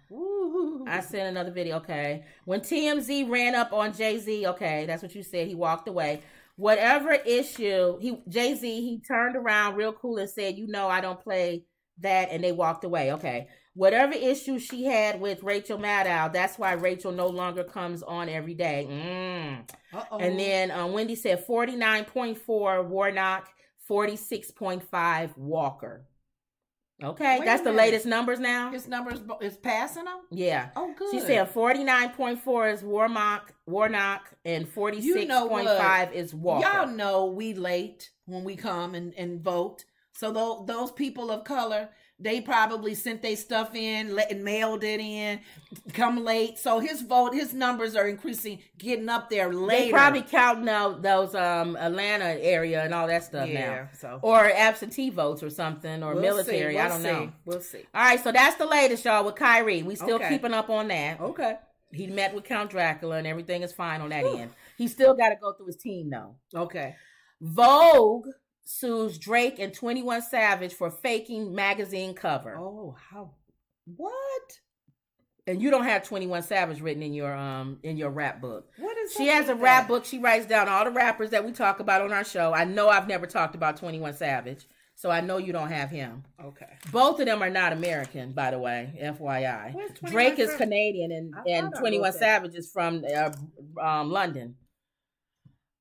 Speaker 1: I sent another video. Okay. When TMZ ran up on JayZ, okay, that's what you said. He walked away. Whatever issue, JayZ, he turned around real cool and said, I don't play that, and they walked away. Okay. Whatever issue she had with Rachel Maddow, that's why Rachel no longer comes on every day. And then Wendy said 49.4 Warnock, 46.5 Walker. Okay, that's the latest numbers now.
Speaker 2: His numbers is passing them?
Speaker 1: Yeah.
Speaker 2: Oh, good.
Speaker 1: She said 49.4 is Warnock, and 46.5 is Walker.
Speaker 2: Y'all know we late when we come and vote. So those people of color, they probably sent their stuff in and mailed it in, come late. So his numbers are increasing, getting up there later.
Speaker 1: They probably counting out those Atlanta area and all that stuff now.
Speaker 2: So.
Speaker 1: Or absentee votes or something, or military. I don't know.
Speaker 2: We'll see.
Speaker 1: All right, so that's the latest, y'all, with Kyrie. We still keeping up on that.
Speaker 2: Okay.
Speaker 1: He met with Count Dracula and everything is fine on that end. He still got to go through his team, though.
Speaker 2: Okay.
Speaker 1: Vogue sues Drake and 21 Savage for faking magazine cover.
Speaker 2: Oh, how? What?
Speaker 1: And you don't have 21 Savage written in your rap book.
Speaker 2: What is
Speaker 1: she has a rap book. She writes down all the rappers that we talk about on our show. I know I've never talked about 21 Savage, so I know you don't have him.
Speaker 2: Okay.
Speaker 1: Both of them are not American, by the way, FYI. Drake is Canadian and 21 Savage is from London.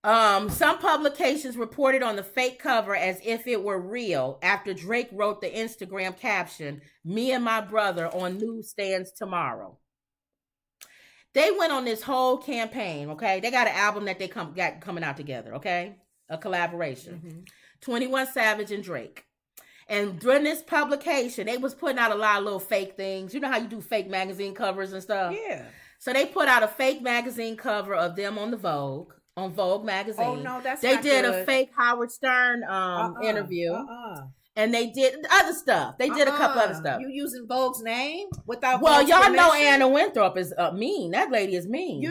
Speaker 1: Some publications reported on the fake cover as if it were real after Drake wrote the Instagram caption, "Me and my brother on newsstands tomorrow." They went on this whole campaign, okay? They got an album that they got coming out together, okay? A collaboration. 21 Savage and Drake. And during this publication, they was putting out a lot of little fake things. You know how you do fake magazine covers and stuff?
Speaker 2: Yeah.
Speaker 1: So they put out a fake magazine cover of them on Vogue magazine.
Speaker 2: Oh no,
Speaker 1: they did a fake Howard Stern interview. And they did other stuff. They did a couple other stuff.
Speaker 2: You using Vogue's name without?
Speaker 1: Well, y'all
Speaker 2: permission?
Speaker 1: know Anna Winthrop is mean. That lady is mean.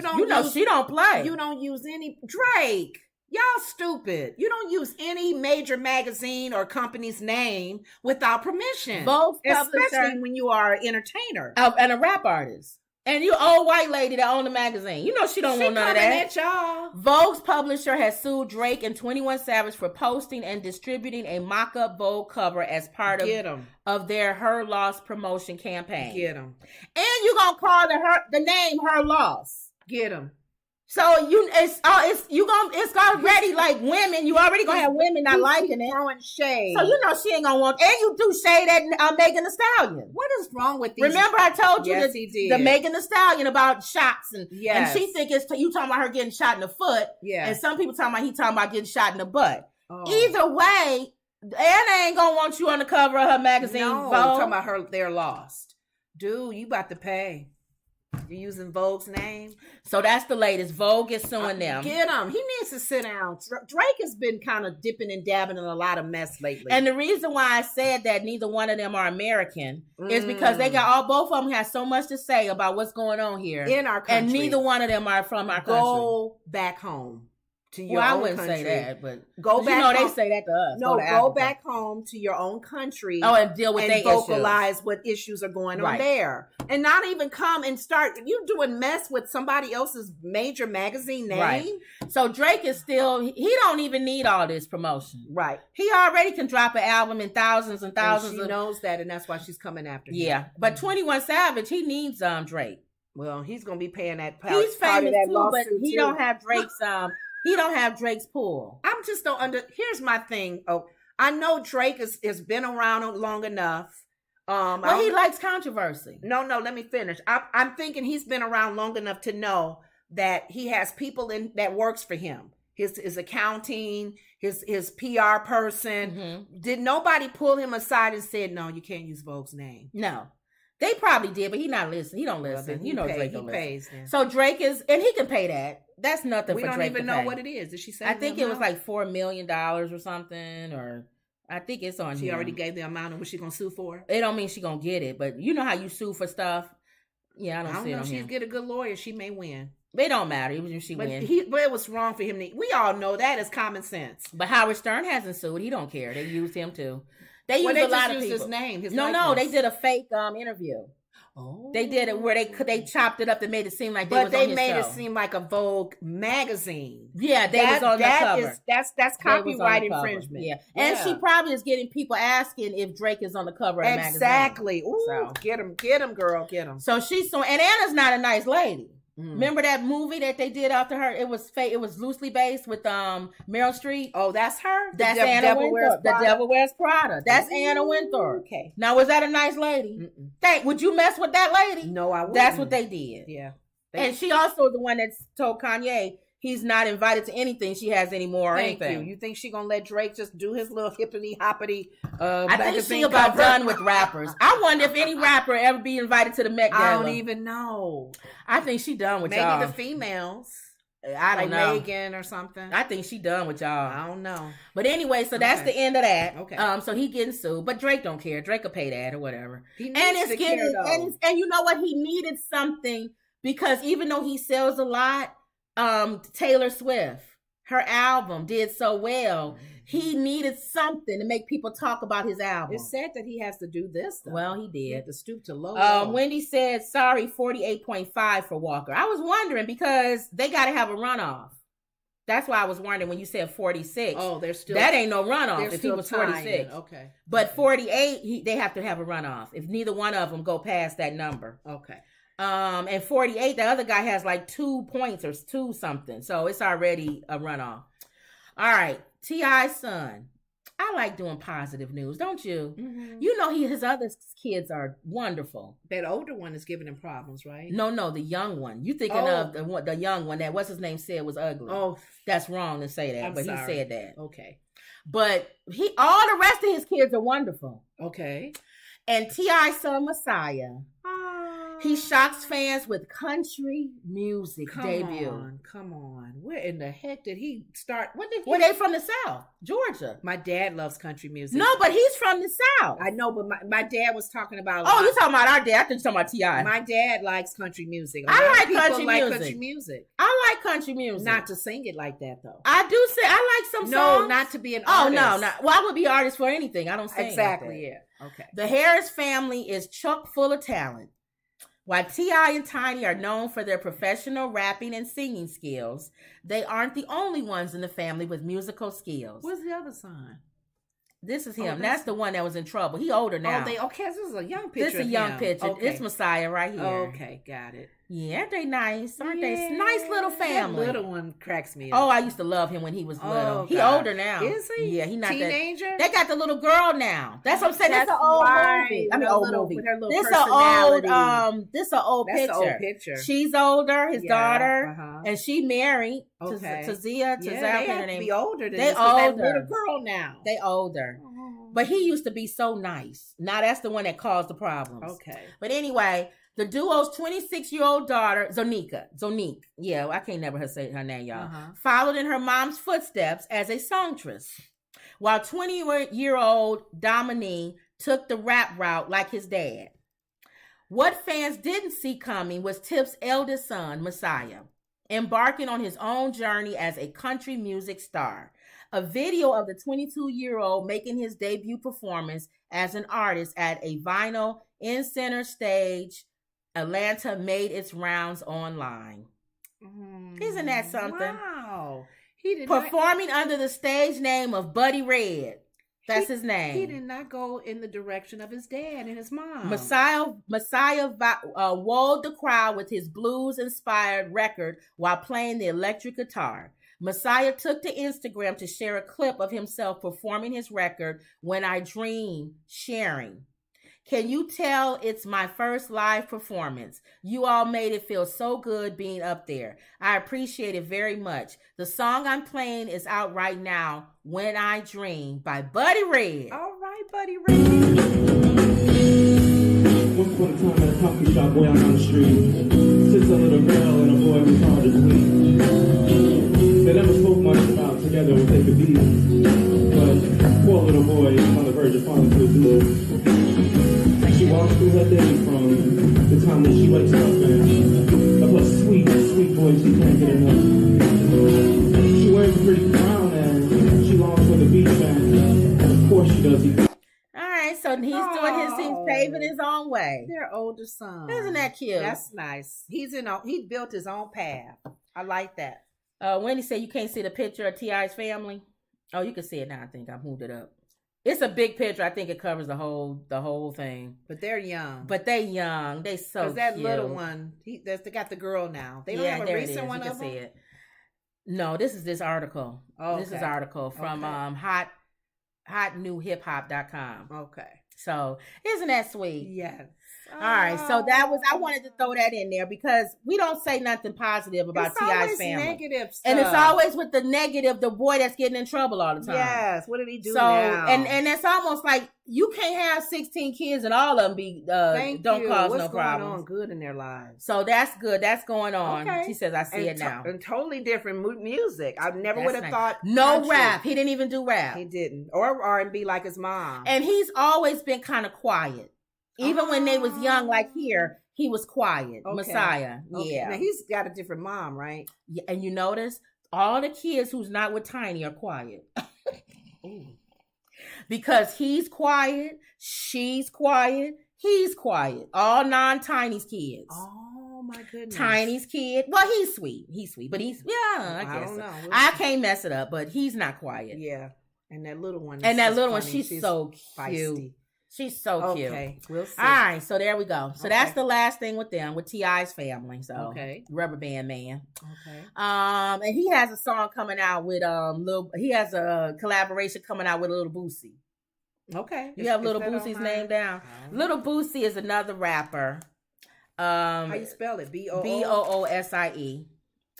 Speaker 1: She don't play.
Speaker 2: You don't use any Drake. Y'all stupid. You don't use any major magazine or company's name without permission.
Speaker 1: Vogue,
Speaker 2: especially when you are an entertainer
Speaker 1: and a rap artist. And you old white lady that owned the magazine. You know she don't want none of that.
Speaker 2: At y'all.
Speaker 1: Vogue's publisher has sued Drake and 21 Savage for posting and distributing a mock-up Vogue cover as part of their Her Loss promotion campaign.
Speaker 2: Get them.
Speaker 1: And you gonna call the name Her Loss.
Speaker 2: Get him.
Speaker 1: So it's already like women. You already gonna have women not liking it.
Speaker 2: Throwing shade.
Speaker 1: So she ain't gonna want. And you do shade at Megan Thee Stallion.
Speaker 2: What is wrong with these?
Speaker 1: Remember I told you
Speaker 2: yes,
Speaker 1: the Megan Thee Stallion about shots and she think it's you talking about her getting shot in the foot.
Speaker 2: Yeah.
Speaker 1: And some people talking about he talking about getting shot in the butt.
Speaker 2: Oh.
Speaker 1: Either way, Anna ain't gonna want you on the cover of her magazine.
Speaker 2: No, talking about her. They're lost, dude. You about to pay. You're using Vogue's name.
Speaker 1: So that's the latest. Vogue is suing them.
Speaker 2: Get him. He needs to sit down. Drake has been kind of dipping and dabbing in a lot of mess lately.
Speaker 1: And the reason why I said that neither one of them are American is because they got both of them have so much to say about what's going on here
Speaker 2: in our country.
Speaker 1: And neither one of them are from our country.
Speaker 2: Go back home. To your
Speaker 1: I
Speaker 2: own
Speaker 1: wouldn't
Speaker 2: country.
Speaker 1: say that, but
Speaker 2: go back.
Speaker 1: They say that to us.
Speaker 2: No, go back home to your own country.
Speaker 1: And deal with
Speaker 2: and vocalize what issues are going on there, and not even come and start. You doing mess with somebody else's major magazine name.
Speaker 1: Right. So Drake is still. He don't even need all this promotion.
Speaker 2: Right.
Speaker 1: He already can drop an album in thousands and thousands.
Speaker 2: And she knows that, and that's why she's coming after him.
Speaker 1: Yeah, but 21 Savage, he needs Drake.
Speaker 2: Well, he's gonna be paying that.
Speaker 1: He's famous too, but he don't have Drake's. He don't have Drake's pull.
Speaker 2: I'm just don't Here's my thing. Oh, I know Drake has been around long enough.
Speaker 1: Well, he likes controversy.
Speaker 2: No, let me finish. I'm thinking he's been around long enough to know that he has people that works for him. His accounting, his PR person.
Speaker 1: Mm-hmm.
Speaker 2: Did nobody pull him aside and said, no, you can't use Vogue's name?
Speaker 1: No. They probably did, but he not listening. He don't listen.
Speaker 2: Well,
Speaker 1: Drake don't
Speaker 2: pays
Speaker 1: listen.
Speaker 2: then.
Speaker 1: So Drake is, and he can pay that. That's nothing for Drake to pay.
Speaker 2: We don't even know what it is. Did she say?
Speaker 1: I think it was like $4 million or something, or I think it's on.
Speaker 2: She already gave the amount of what she gonna sue for.
Speaker 1: It don't mean she gonna get it, but you know how you sue for stuff. Yeah, I don't see it on
Speaker 2: him.
Speaker 1: She's
Speaker 2: get a good lawyer. She may win.
Speaker 1: It don't matter even if she wins.
Speaker 2: But it was wrong for him to. We all know that is common sense.
Speaker 1: But Howard Stern hasn't sued. He don't care. They used him too. They used a lot of people.
Speaker 2: His name. His
Speaker 1: no. They did a fake interview.
Speaker 2: Oh.
Speaker 1: They did it where they chopped it up and made it seem like they made
Speaker 2: it seem like a Vogue magazine.
Speaker 1: Yeah, they was on the cover.
Speaker 2: That's copyright infringement.
Speaker 1: Yeah. And she probably is getting people asking if Drake is on the cover of the magazine.
Speaker 2: Exactly. Ooh, so. Get him, girl, get him.
Speaker 1: So she's and Anna's not a nice lady. Remember that movie that they did after her? It was fake. It was loosely based with Meryl Streep.
Speaker 2: Oh, that's her.
Speaker 1: That's Anna Wintour. The Devil Wears Prada. That's Anna Wintour.
Speaker 2: Okay.
Speaker 1: Now, was that a nice lady? Would you mess with that lady?
Speaker 2: No, I wouldn't.
Speaker 1: That's what they did.
Speaker 2: Yeah.
Speaker 1: And she also the one that told Kanye he's not invited to anything she has anymore.
Speaker 2: Thank you. You think she gonna let Drake just do his little hippity hoppity?
Speaker 1: I think she about done with rappers. I wonder if any rapper ever be invited to the Met Gala.
Speaker 2: I don't even know.
Speaker 1: I think she done with
Speaker 2: maybe
Speaker 1: y'all.
Speaker 2: Maybe the females.
Speaker 1: I don't know.
Speaker 2: Megan or something.
Speaker 1: I think she done with y'all.
Speaker 2: I don't know.
Speaker 1: But anyway, so that's the end of that.
Speaker 2: Okay.
Speaker 1: So he getting sued, but Drake don't care. Drake will pay that or whatever.
Speaker 2: He needs to care, though.
Speaker 1: And you know what? He needed something because even though he sells a lot, Taylor Swift, her album did so well. He needed something to make people talk about his album.
Speaker 2: It's sad that he has to do this, though.
Speaker 1: Well, he did.
Speaker 2: He had to stoop to low.
Speaker 1: Wendy said, sorry, 48.5 for Walker. I was wondering because they got to have a runoff. That's why I was wondering when you said 46.
Speaker 2: Oh, there's still...
Speaker 1: That ain't no runoff if he was 46.
Speaker 2: Okay.
Speaker 1: But 48, they have to have a runoff. If neither one of them go past that number.
Speaker 2: Okay.
Speaker 1: And 48, the other guy has like 2 points or 2 something. So it's already a runoff. All right. T.I.'s son. I like doing positive news, don't you? Mm-hmm. You know his other kids are wonderful.
Speaker 2: That older one is giving him problems, right?
Speaker 1: No, the young one. You thinking of the young one that what's his name said was ugly.
Speaker 2: Oh,
Speaker 1: that's wrong to say that, but
Speaker 2: sorry.
Speaker 1: He said that.
Speaker 2: Okay.
Speaker 1: But all the rest of his kids are wonderful.
Speaker 2: Okay.
Speaker 1: And T.I.'s son Messiah. He shocks fans with country music debut.
Speaker 2: Come on. Where in the heck did he start?
Speaker 1: Were they from the South? Georgia.
Speaker 2: My dad loves country music.
Speaker 1: No, but he's from the South.
Speaker 2: I know, but my dad was talking about...
Speaker 1: Oh, you're talking about our dad. I think you're talking about T.I.
Speaker 2: My dad likes country music.
Speaker 1: I like country music. I like country music.
Speaker 2: Not to sing it like that, though.
Speaker 1: I do say, I like some songs.
Speaker 2: No, not to be an artist.
Speaker 1: Oh, no. Well, I would be an artist for anything. I don't sing
Speaker 2: exactly,
Speaker 1: like that.
Speaker 2: Yeah. Okay.
Speaker 1: The Harris family is chock full of talent. While T.I. and Tiny are known for their professional rapping and singing skills, they aren't the only ones in the family with musical skills.
Speaker 2: What's the other son?
Speaker 1: This is him. That's the one that was in trouble. He older now.
Speaker 2: Okay, this is a young picture.
Speaker 1: This is a young picture.
Speaker 2: Okay.
Speaker 1: It's Messiah right here.
Speaker 2: Okay, got it.
Speaker 1: Yeah, they nice. Aren't they? Nice little family.
Speaker 2: That little one cracks me up.
Speaker 1: Oh, I used to love him when he was little. He
Speaker 2: God.
Speaker 1: older now.
Speaker 2: Is he?
Speaker 1: Yeah, he not
Speaker 2: teenager.
Speaker 1: They got the little girl now. That's what I'm saying.
Speaker 2: That's
Speaker 1: This an old movie. I mean, old movie. This an old. This an old picture.
Speaker 2: That's an old picture.
Speaker 1: She's older. His daughter, and she married to Zia.
Speaker 2: They have to be older than
Speaker 1: they
Speaker 2: this.
Speaker 1: Older.
Speaker 2: That little girl now.
Speaker 1: They older. But he used to be so nice. Now that's the one that caused the problems.
Speaker 2: Okay.
Speaker 1: But anyway, the duo's 26-year-old daughter, Zonique, yeah, I can't never say her name, y'all, followed in her mom's footsteps as a songstress, while 20-year-old Dominique took the rap route like his dad. What fans didn't see coming was Tip's eldest son, Messiah, embarking on his own journey as a country music star. A video of the 22-year-old making his debut performance as an artist at a Vinyl in Center Stage, Atlanta, made its rounds online. Isn't that something?
Speaker 2: Wow.
Speaker 1: Performing under the stage name of Buddy Red. That's his name.
Speaker 2: He did not go in the direction of his dad and his mom.
Speaker 1: Messiah wowed the crowd with his blues-inspired record while playing the electric guitar. Messiah took to Instagram to share a clip of himself performing his record, When I Dream, sharing. Can you tell it's my first live performance? You all made it feel so good being up there. I appreciate it very much. The song I'm playing is out right now, When I Dream by Buddy Red.
Speaker 2: All right, Buddy Red.
Speaker 3: Once upon a time at a coffee shop way out on the street, sits a little girl and a boy whose heart is weak. They never spoke much about together what they could be, but poor little boy is on the verge of falling to his knees. She walks through her day from the time that she wakes up and of her sweet, sweet voice she can't get enough. She wears a pretty crown and she longs for the beach and of course she does.
Speaker 1: So he's doing paving his own way.
Speaker 2: Their older son.
Speaker 1: Isn't that cute?
Speaker 2: That's nice. He built his own path. I like that.
Speaker 1: Wendy said you can't see the picture of T.I.'s family. Oh, you can see it now. I think I moved it up. It's a big picture. I think it covers the whole thing.
Speaker 2: But they're young.
Speaker 1: They so cute.
Speaker 2: That little one, they got the girl now. They don't have a recent one of them. See it.
Speaker 1: No, this is this article.
Speaker 2: Oh,
Speaker 1: this is article from hotnewhiphop.com.
Speaker 2: Okay.
Speaker 1: So isn't that sweet?
Speaker 2: Yes.
Speaker 1: All right, so I wanted to throw that in there because we don't say nothing positive about T.I.'s family.
Speaker 2: Negative stuff.
Speaker 1: And it's always with the negative, the boy that's getting in trouble all the time.
Speaker 2: Yes, what did he do now?
Speaker 1: And it's almost like you can't have 16 kids and all of them be don't cause no problems.
Speaker 2: What's going on good in their lives?
Speaker 1: So that's good. That's going on.
Speaker 2: Okay.
Speaker 1: She says, I see it now.
Speaker 2: And totally different music. I never would have thought.
Speaker 1: No country. Rap. He didn't even do rap.
Speaker 2: He didn't. Or R&B like his mom.
Speaker 1: And he's always been kind of quiet. Even when they was young, like here, he was quiet. Okay. Messiah. Okay. Yeah.
Speaker 2: Now he's got a different mom, right?
Speaker 1: Yeah, and you notice all the kids who's not with Tiny are quiet. Because he's quiet, she's quiet, he's quiet. All non-Tiny's kids.
Speaker 2: Oh my goodness.
Speaker 1: Tiny's kid. Well, he's sweet. But he's I guess. I don't know. I can't mess it up, but he's not quiet.
Speaker 2: Yeah. And that little one.
Speaker 1: She's so
Speaker 2: feisty.
Speaker 1: Cute. She's so cute.
Speaker 2: Okay, we'll see.
Speaker 1: All right, so there we go. So that's the last thing with them, with T.I.'s family. So Rubber Band Man.
Speaker 2: Okay.
Speaker 1: And he has a song coming out with he has a collaboration coming out with Lil Boosie.
Speaker 2: Okay.
Speaker 1: You have Lil Boosie's name down. Lil Boosie is another rapper.
Speaker 2: How you spell it?
Speaker 1: Boosie.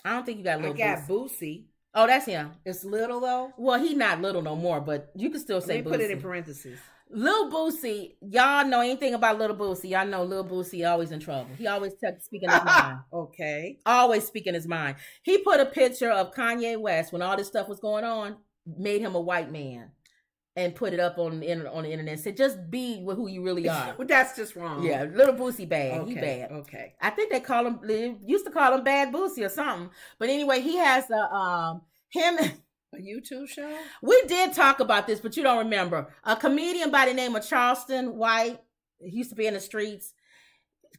Speaker 1: I don't think you got Lil Boosie.
Speaker 2: I got Boosie.
Speaker 1: Oh, that's him.
Speaker 2: It's little though?
Speaker 1: Well, he's not little no more, but you can still say Boosie.
Speaker 2: Put it in parentheses.
Speaker 1: Lil Boosie, y'all know anything about Lil Boosie? Y'all know Lil Boosie always in trouble. He always speaking his mind.
Speaker 2: Okay.
Speaker 1: Always speaking his mind. He put a picture of Kanye West when all this stuff was going on, made him a white man, and put it up on the internet. Said, just be who you really are.
Speaker 2: Well, that's just wrong.
Speaker 1: Yeah, Lil Boosie bad.
Speaker 2: Okay.
Speaker 1: He bad.
Speaker 2: Okay.
Speaker 1: I think they used to call him Bad Boosie or something. But anyway, he has him.
Speaker 2: A YouTube show?
Speaker 1: We did talk about this, but you don't remember. A comedian by the name of Charleston White, he used to be in the streets.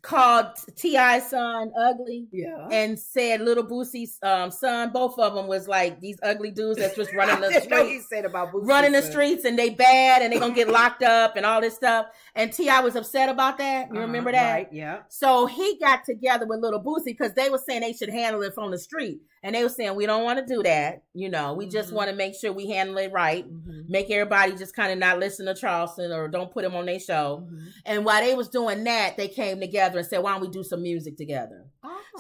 Speaker 1: called T.I.'s son ugly.
Speaker 2: Yeah.
Speaker 1: And said Little Boosie's son, both of them was like these ugly dudes that's just running the
Speaker 2: That's what
Speaker 1: streets.
Speaker 2: he said about Boosie's
Speaker 1: Running the
Speaker 2: son.
Speaker 1: streets and they bad and they gonna get locked up and all this stuff. And T.I. was upset about that. You remember that?
Speaker 2: Right, yeah.
Speaker 1: So he got together with Little Boosie because they were saying they should handle it from the street. And they were saying, we don't want to do that. You know, we just want to make sure we handle it right. Make everybody just kind of not listen to Charleston or don't put him on their show. And while they was doing that, they came together and said, why don't we do some music together?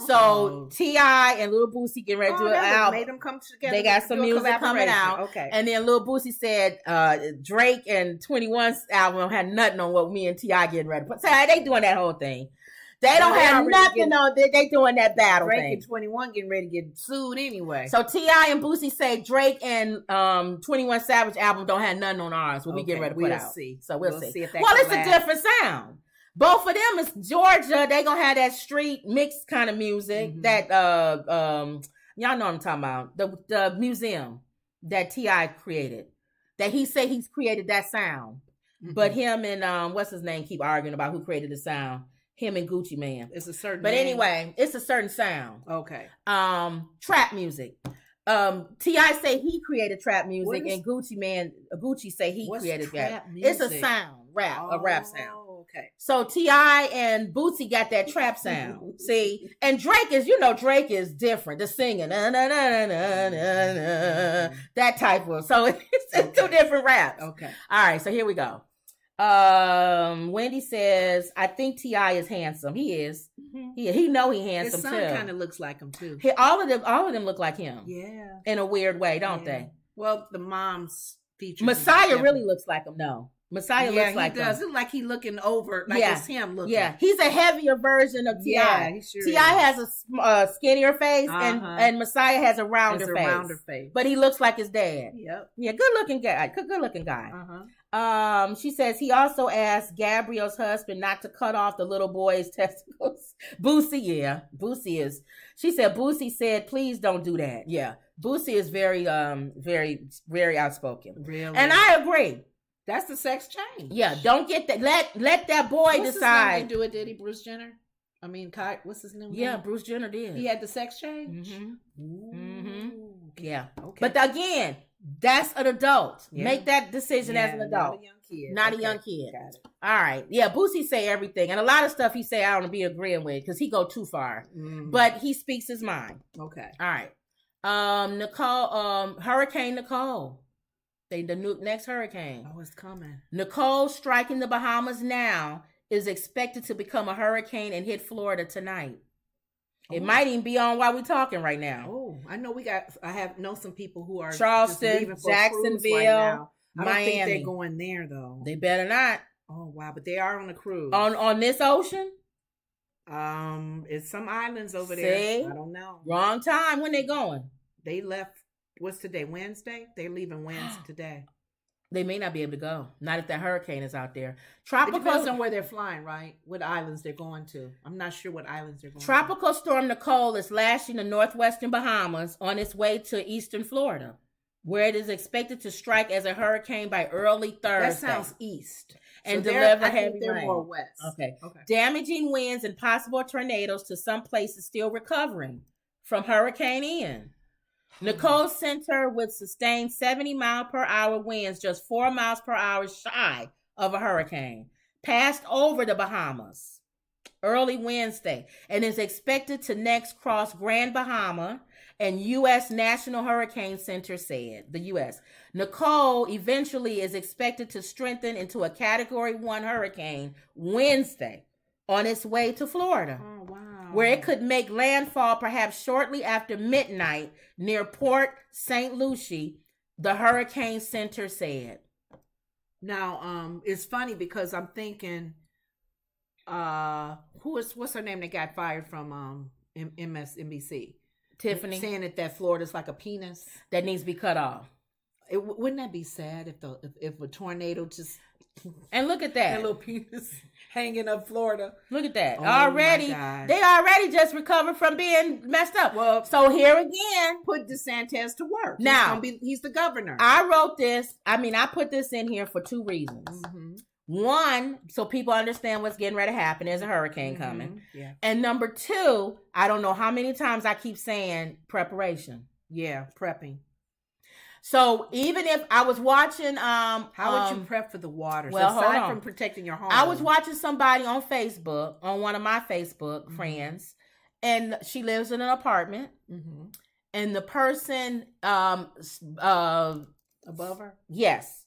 Speaker 1: So T.I. and Lil Boosie getting ready to do an album.
Speaker 2: Made them come together.
Speaker 1: They got some music coming out.
Speaker 2: Okay.
Speaker 1: And then Lil Boosie said Drake and 21's album had nothing on what me and T.I. getting ready to put. So they doing that whole thing. They don't have nothing on. They doing that battle
Speaker 2: Drake
Speaker 1: thing.
Speaker 2: and 21 getting ready to get sued anyway.
Speaker 1: So T.I. and Boosie say Drake and 21 Savage album don't have nothing on ours. What we getting ready to put out.
Speaker 2: See.
Speaker 1: So we'll see.
Speaker 2: If that
Speaker 1: well, it's a different sound. Both of them is Georgia. They gonna have that street mixed kind of music. That y'all know what I'm talking about. The museum that T.I. created. That he say he's created that sound. But him and what's his name keep arguing about who created the sound. Him and Gucci Man.
Speaker 2: It's a certain
Speaker 1: But
Speaker 2: name.
Speaker 1: anyway, it's a certain sound.
Speaker 2: Okay.
Speaker 1: Trap music. T.I. say he created trap music and Gucci say he created that. It's a sound, a rap sound.
Speaker 2: Okay.
Speaker 1: So T.I. and Bootsy got that trap sound. See? And Drake is different. The singing. That type of. So it's two different raps.
Speaker 2: Okay.
Speaker 1: All right, so here we go. Wendy says, I think T.I. is handsome. He is. He know he handsome
Speaker 2: too. His son kind of looks like him too.
Speaker 1: All of them look like him.
Speaker 2: Yeah.
Speaker 1: In a weird way, don't they?
Speaker 2: Well, the mom's features.
Speaker 1: Messiah really looks like him, though. Messiah looks like him.
Speaker 2: He does. It look like he looking over, like it's him looking.
Speaker 1: Yeah, he's a heavier version of T.I.
Speaker 2: Yeah, he sure
Speaker 1: T.I. has a skinnier face, and Messiah has a rounder face. But he looks like his dad.
Speaker 2: Yep.
Speaker 1: Yeah, good looking guy. She says he also asked Gabriel's husband not to cut off the little boy's testicles. Boosie is. She said Boosie said, please don't do that. Yeah, Boosie is very, very, very outspoken.
Speaker 2: Really,
Speaker 1: and I agree.
Speaker 2: That's the sex change.
Speaker 1: Yeah, don't get that. Let that boy
Speaker 2: What's
Speaker 1: decide.
Speaker 2: His name do it? Did he? Bruce Jenner. I mean, what's his name?
Speaker 1: Yeah, Bruce Jenner did.
Speaker 2: He had the sex change.
Speaker 1: Yeah. Okay. But again, that's an adult. Yeah. Make that decision as an adult.
Speaker 2: Not a young kid.
Speaker 1: Not a young kid. Got it. All right. Yeah, Boosie say everything. And a lot of stuff he say I don't be agreeing with because he go too far. But he speaks his mind.
Speaker 2: Okay.
Speaker 1: All right. Hurricane Nicole. The next hurricane.
Speaker 2: Oh, it's coming.
Speaker 1: Nicole striking the Bahamas now is expected to become a hurricane and hit Florida tonight. It might even be on while we're talking right now.
Speaker 2: Oh, I know know some people who are
Speaker 1: Charleston, Jacksonville,
Speaker 2: right now. I
Speaker 1: Miami.
Speaker 2: don't think they're going there though.
Speaker 1: They better not.
Speaker 2: Oh wow, but they are on a cruise.
Speaker 1: On this ocean?
Speaker 2: It's some islands over
Speaker 1: See?
Speaker 2: there. I don't know.
Speaker 1: Wrong time. When they going?
Speaker 2: They left. What's today? Wednesday? They're leaving Wednesday today.
Speaker 1: They may not be able to go. Not if that hurricane is out there.
Speaker 2: It depends on where they're flying, right? What islands they're going to. I'm not sure what islands they're going to.
Speaker 1: Tropical Storm Nicole is lashing the northwestern Bahamas on its way to eastern Florida, where it is expected to strike as a hurricane by early Thursday.
Speaker 2: That sounds east.
Speaker 1: And deliver heavy
Speaker 2: they're
Speaker 1: rain.
Speaker 2: More west.
Speaker 1: Okay. Damaging winds and possible tornadoes to some places still recovering from Hurricane Ian. Nicole Center would sustain 70-mile-per-hour winds, just 4 miles per hour shy of a hurricane, passed over the Bahamas early Wednesday and is expected to next cross Grand Bahama, and U.S. National Hurricane Center said, the U.S. Nicole eventually is expected to strengthen into a Category 1 hurricane Wednesday on its way to Florida.
Speaker 2: Oh, wow.
Speaker 1: Where it could make landfall perhaps shortly after midnight near Port St. Lucie, the Hurricane Center said.
Speaker 2: Now, it's funny because I'm thinking, what's her name that got fired from MSNBC?
Speaker 1: Tiffany.
Speaker 2: Saying that Florida's like a penis.
Speaker 1: That needs to be cut off.
Speaker 2: Wouldn't that be sad if a tornado just...
Speaker 1: And look at that.
Speaker 2: That little penis hanging up Florida.
Speaker 1: Look at that.
Speaker 2: Oh,
Speaker 1: They already just recovered from being messed up. Well, so here again.
Speaker 2: Put DeSantis to work.
Speaker 1: Now.
Speaker 2: He's the governor.
Speaker 1: I wrote this. I put this in here for two reasons. One, so people understand what's getting ready to happen. There's a hurricane coming.
Speaker 2: Yeah.
Speaker 1: And number two, I don't know how many times I keep saying preparation.
Speaker 2: Yeah, prepping.
Speaker 1: So even if I was watching,
Speaker 2: how would you prep for the water?
Speaker 1: Well,
Speaker 2: so aside from protecting your home,
Speaker 1: I was watching somebody on Facebook, on one of my Facebook friends, and she lives in an apartment, and the person
Speaker 2: above her,
Speaker 1: yes,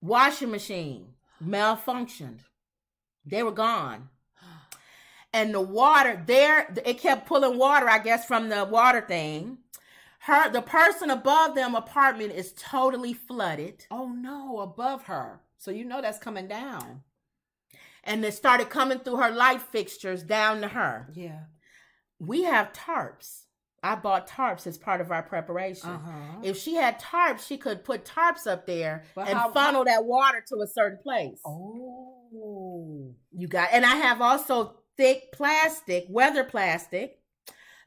Speaker 1: washing machine malfunctioned. They were gone. And the water there, it kept pulling water, I guess, from the water thing. The person above them apartment is totally flooded.
Speaker 2: Oh no, above her. So you know that's coming down.
Speaker 1: And it started coming through her light fixtures down to her.
Speaker 2: Yeah.
Speaker 1: We have tarps. I bought tarps as part of our preparation. If she had tarps, she could put tarps up there and funnel that water to a certain place.
Speaker 2: Oh.
Speaker 1: And I have also thick plastic, weather plastic.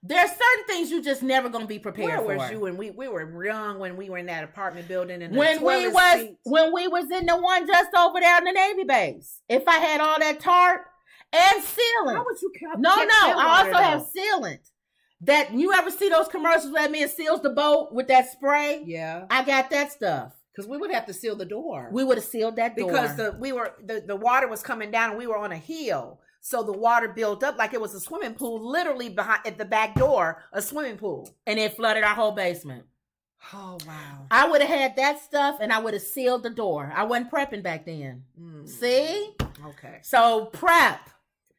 Speaker 1: There's certain things you just never gonna be prepared for.
Speaker 2: Where was you when we were young, when we were in that apartment building and
Speaker 1: when we was in the one just over there in the Navy base? If I had all that tarp and sealant.
Speaker 2: How would you
Speaker 1: No, I also have sealant. That you ever see those commercials where that man seals the boat with that spray?
Speaker 2: Yeah.
Speaker 1: I got that stuff.
Speaker 2: Because we would have to seal the door.
Speaker 1: We would have sealed that door.
Speaker 2: Because the water was coming down and we were on a hill. So the water built up like it was a swimming pool, literally behind at the back door, a swimming pool.
Speaker 1: And it flooded our whole basement.
Speaker 2: Oh, wow.
Speaker 1: I would have had that stuff and I would have sealed the door. I wasn't prepping back then. See?
Speaker 2: Okay.
Speaker 1: So prep.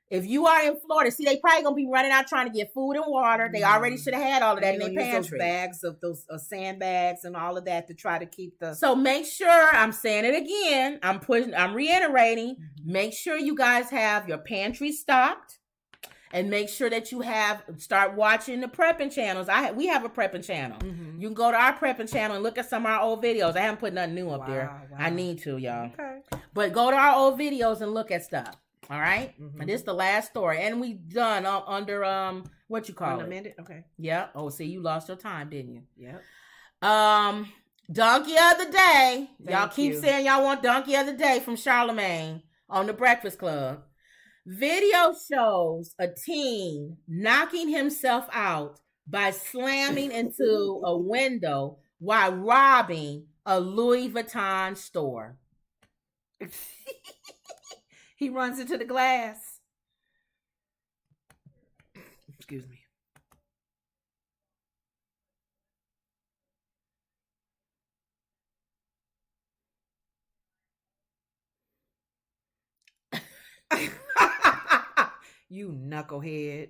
Speaker 1: If you are in Florida, see, they probably going to be running out trying to get food and water. They already should have had all of that in their pantry.
Speaker 2: Those bags of those sandbags and all of that to try to keep the...
Speaker 1: So make sure, I'm saying it again, I'm reiterating, make sure you guys have your pantry stocked and make sure that you start watching the prepping channels. We have a prepping channel. You can go to our prepping channel and look at some of our old videos. I haven't put nothing new up there. Wow. I need to, y'all.
Speaker 2: Okay.
Speaker 1: But go to our old videos and look at stuff. All right, and this is the last story, and we done under what you call it?
Speaker 2: A minute, okay.
Speaker 1: Yeah. Oh, see, you lost your time, didn't you?
Speaker 2: Yep.
Speaker 1: Donkey of the day. Y'all keep saying y'all want Donkey of the day from Charlemagne on the Breakfast Club. Video shows a teen knocking himself out by slamming into a window while robbing a Louis Vuitton store.
Speaker 2: He runs into the glass. Excuse me. You knucklehead.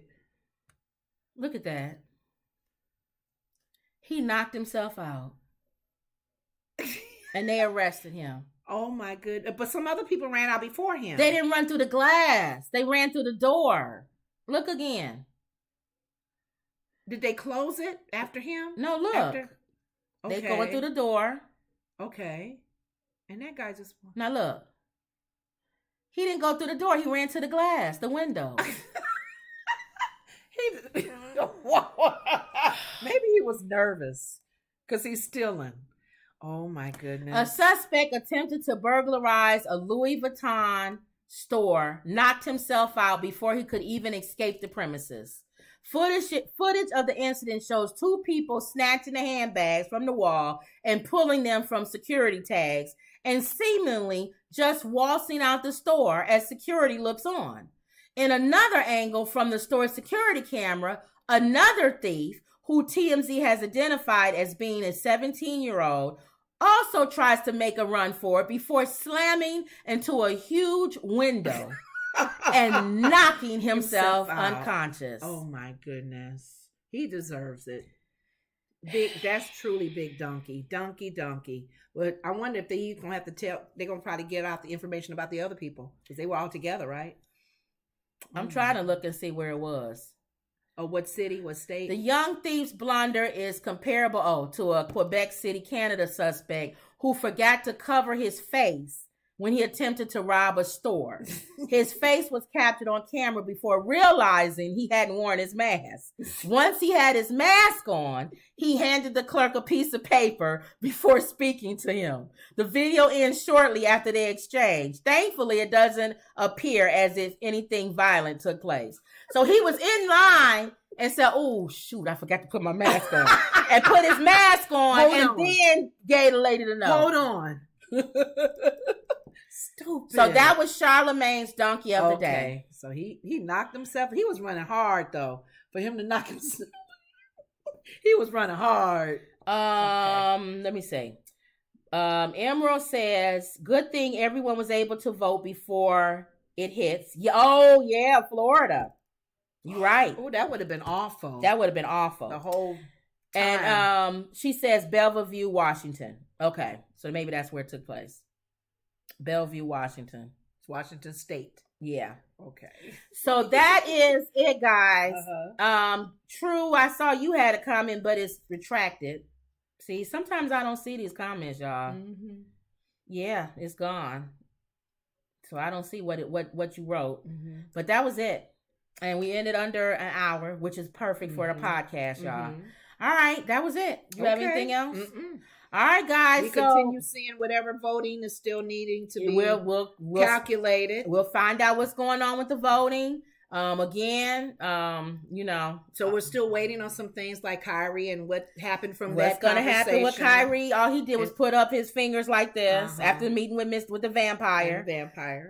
Speaker 1: Look at that. He knocked himself out. And they arrested him.
Speaker 2: Oh my goodness. But some other people ran out before him.
Speaker 1: They didn't run through the glass. They ran through the door. Look again.
Speaker 2: Did they close it after him?
Speaker 1: No, look.
Speaker 2: Okay.
Speaker 1: They going through the door.
Speaker 2: Okay. And that guy just...
Speaker 1: Now look. He didn't go through the door. He ran to the glass, the window.
Speaker 2: Maybe he was nervous because he's stealing. Oh my goodness.
Speaker 1: A suspect attempted to burglarize a Louis Vuitton store, knocked himself out before he could even escape the premises. Footage of the incident shows two people snatching the handbags from the wall and pulling them from security tags and seemingly just waltzing out the store as security looks on. In another angle from the store's security camera, another thief, who TMZ has identified as being a 17-year-old, also tries to make a run for it before slamming into a huge window and knocking himself unconscious.
Speaker 2: Oh my goodness. He deserves it. That's truly big donkey. Donkey. But I wonder if they're going to have to they're going to probably get out the information about the other people because they were all together, right?
Speaker 1: I'm trying to look and see where it was.
Speaker 2: Oh, what city, what state?
Speaker 1: The young thief's blunder is comparable to a Quebec City, Canada suspect who forgot to cover his face when he attempted to rob a store. His face was captured on camera before realizing he hadn't worn his mask. Once he had his mask on, he handed the clerk a piece of paper before speaking to him. The video ends shortly after they exchange. Thankfully, it doesn't appear as if anything violent took place. So he was in line and said, oh, shoot, I forgot to put my mask on. And put his mask on then gave the lady the note.
Speaker 2: Hold on. Stupid.
Speaker 1: So that was Charlemagne's donkey of the day.
Speaker 2: So he knocked himself. He was running hard, though. For him to knock himself. He was running hard.
Speaker 1: Let me see. Emerald says, good thing everyone was able to vote before it hits. Oh, yeah, Florida. You're right.
Speaker 2: Oh, that would have been awful.
Speaker 1: That would have been awful.
Speaker 2: The whole time.
Speaker 1: And she says Bellevue, Washington. Okay, so maybe that's where it took place. Bellevue, Washington.
Speaker 2: It's Washington State.
Speaker 1: Yeah.
Speaker 2: Okay.
Speaker 1: So that is it, guys. True, I saw you had a comment, but it's retracted. See, sometimes I don't see these comments, y'all. Mm-hmm. Yeah, it's gone. So I don't see what you wrote. Mm-hmm. But that was it. And we ended under an hour, which is perfect for the podcast, y'all. Mm-hmm. All right, that was it. You have anything else? Mm-mm. All right, guys.
Speaker 2: We continue seeing whatever voting is still needing to be
Speaker 1: we'll
Speaker 2: calculated.
Speaker 1: We'll find out what's going on with the voting. Again,
Speaker 2: So we're still waiting on some things like Kyrie and what happened from
Speaker 1: what's
Speaker 2: that conversation.
Speaker 1: What's going to happen with Kyrie? All he did was put up his fingers like this after meeting with the vampire.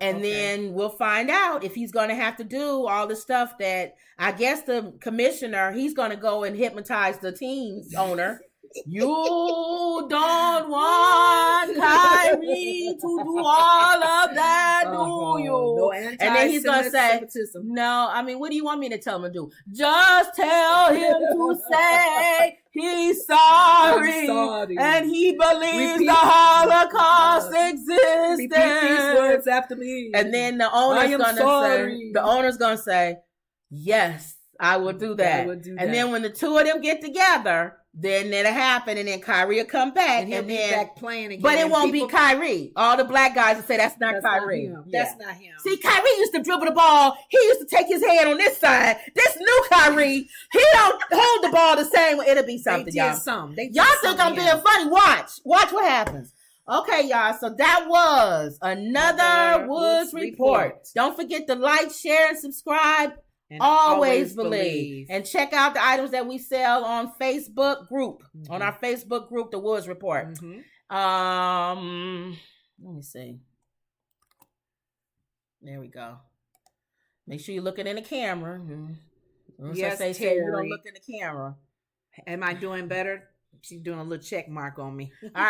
Speaker 1: And then we'll find out if he's going to have to do all the stuff that I guess the commissioner, he's going to go and hypnotize the team's owner. You don't want Kyrie to do all of that, do you?
Speaker 2: No,
Speaker 1: and then he's going to say, no, I mean, what do you want me to tell him to do? Just tell him to say he's sorry and he believes the Holocaust existed.
Speaker 2: Repeat these words after me.
Speaker 1: And then the owner's going to say, yes, I will do that. And then when the two of them get together, then it'll happen, and then Kyrie will come back,
Speaker 2: and he'll be back playing again.
Speaker 1: But it won't be Kyrie. All the black guys will say that's not Kyrie.
Speaker 2: Not That's not him.
Speaker 1: See, Kyrie used to dribble the ball. He used to take his hand on this side. This new Kyrie, he don't hold the ball the same way. It'll be something, y'all. Y'all think I'm being funny? Watch what happens. Okay, y'all. So that was another Woods Report. Don't forget to like, share, and subscribe. And always believe. And check out the items that we sell on Facebook group. Mm-hmm. On our Facebook group, the Woods Report. Mm-hmm. Let me see. There we go. Make sure you're looking in the camera. Mm-hmm.
Speaker 2: Yes,
Speaker 1: say you don't look in the camera.
Speaker 2: Am I doing better? She's doing a little check mark on me.
Speaker 1: All right.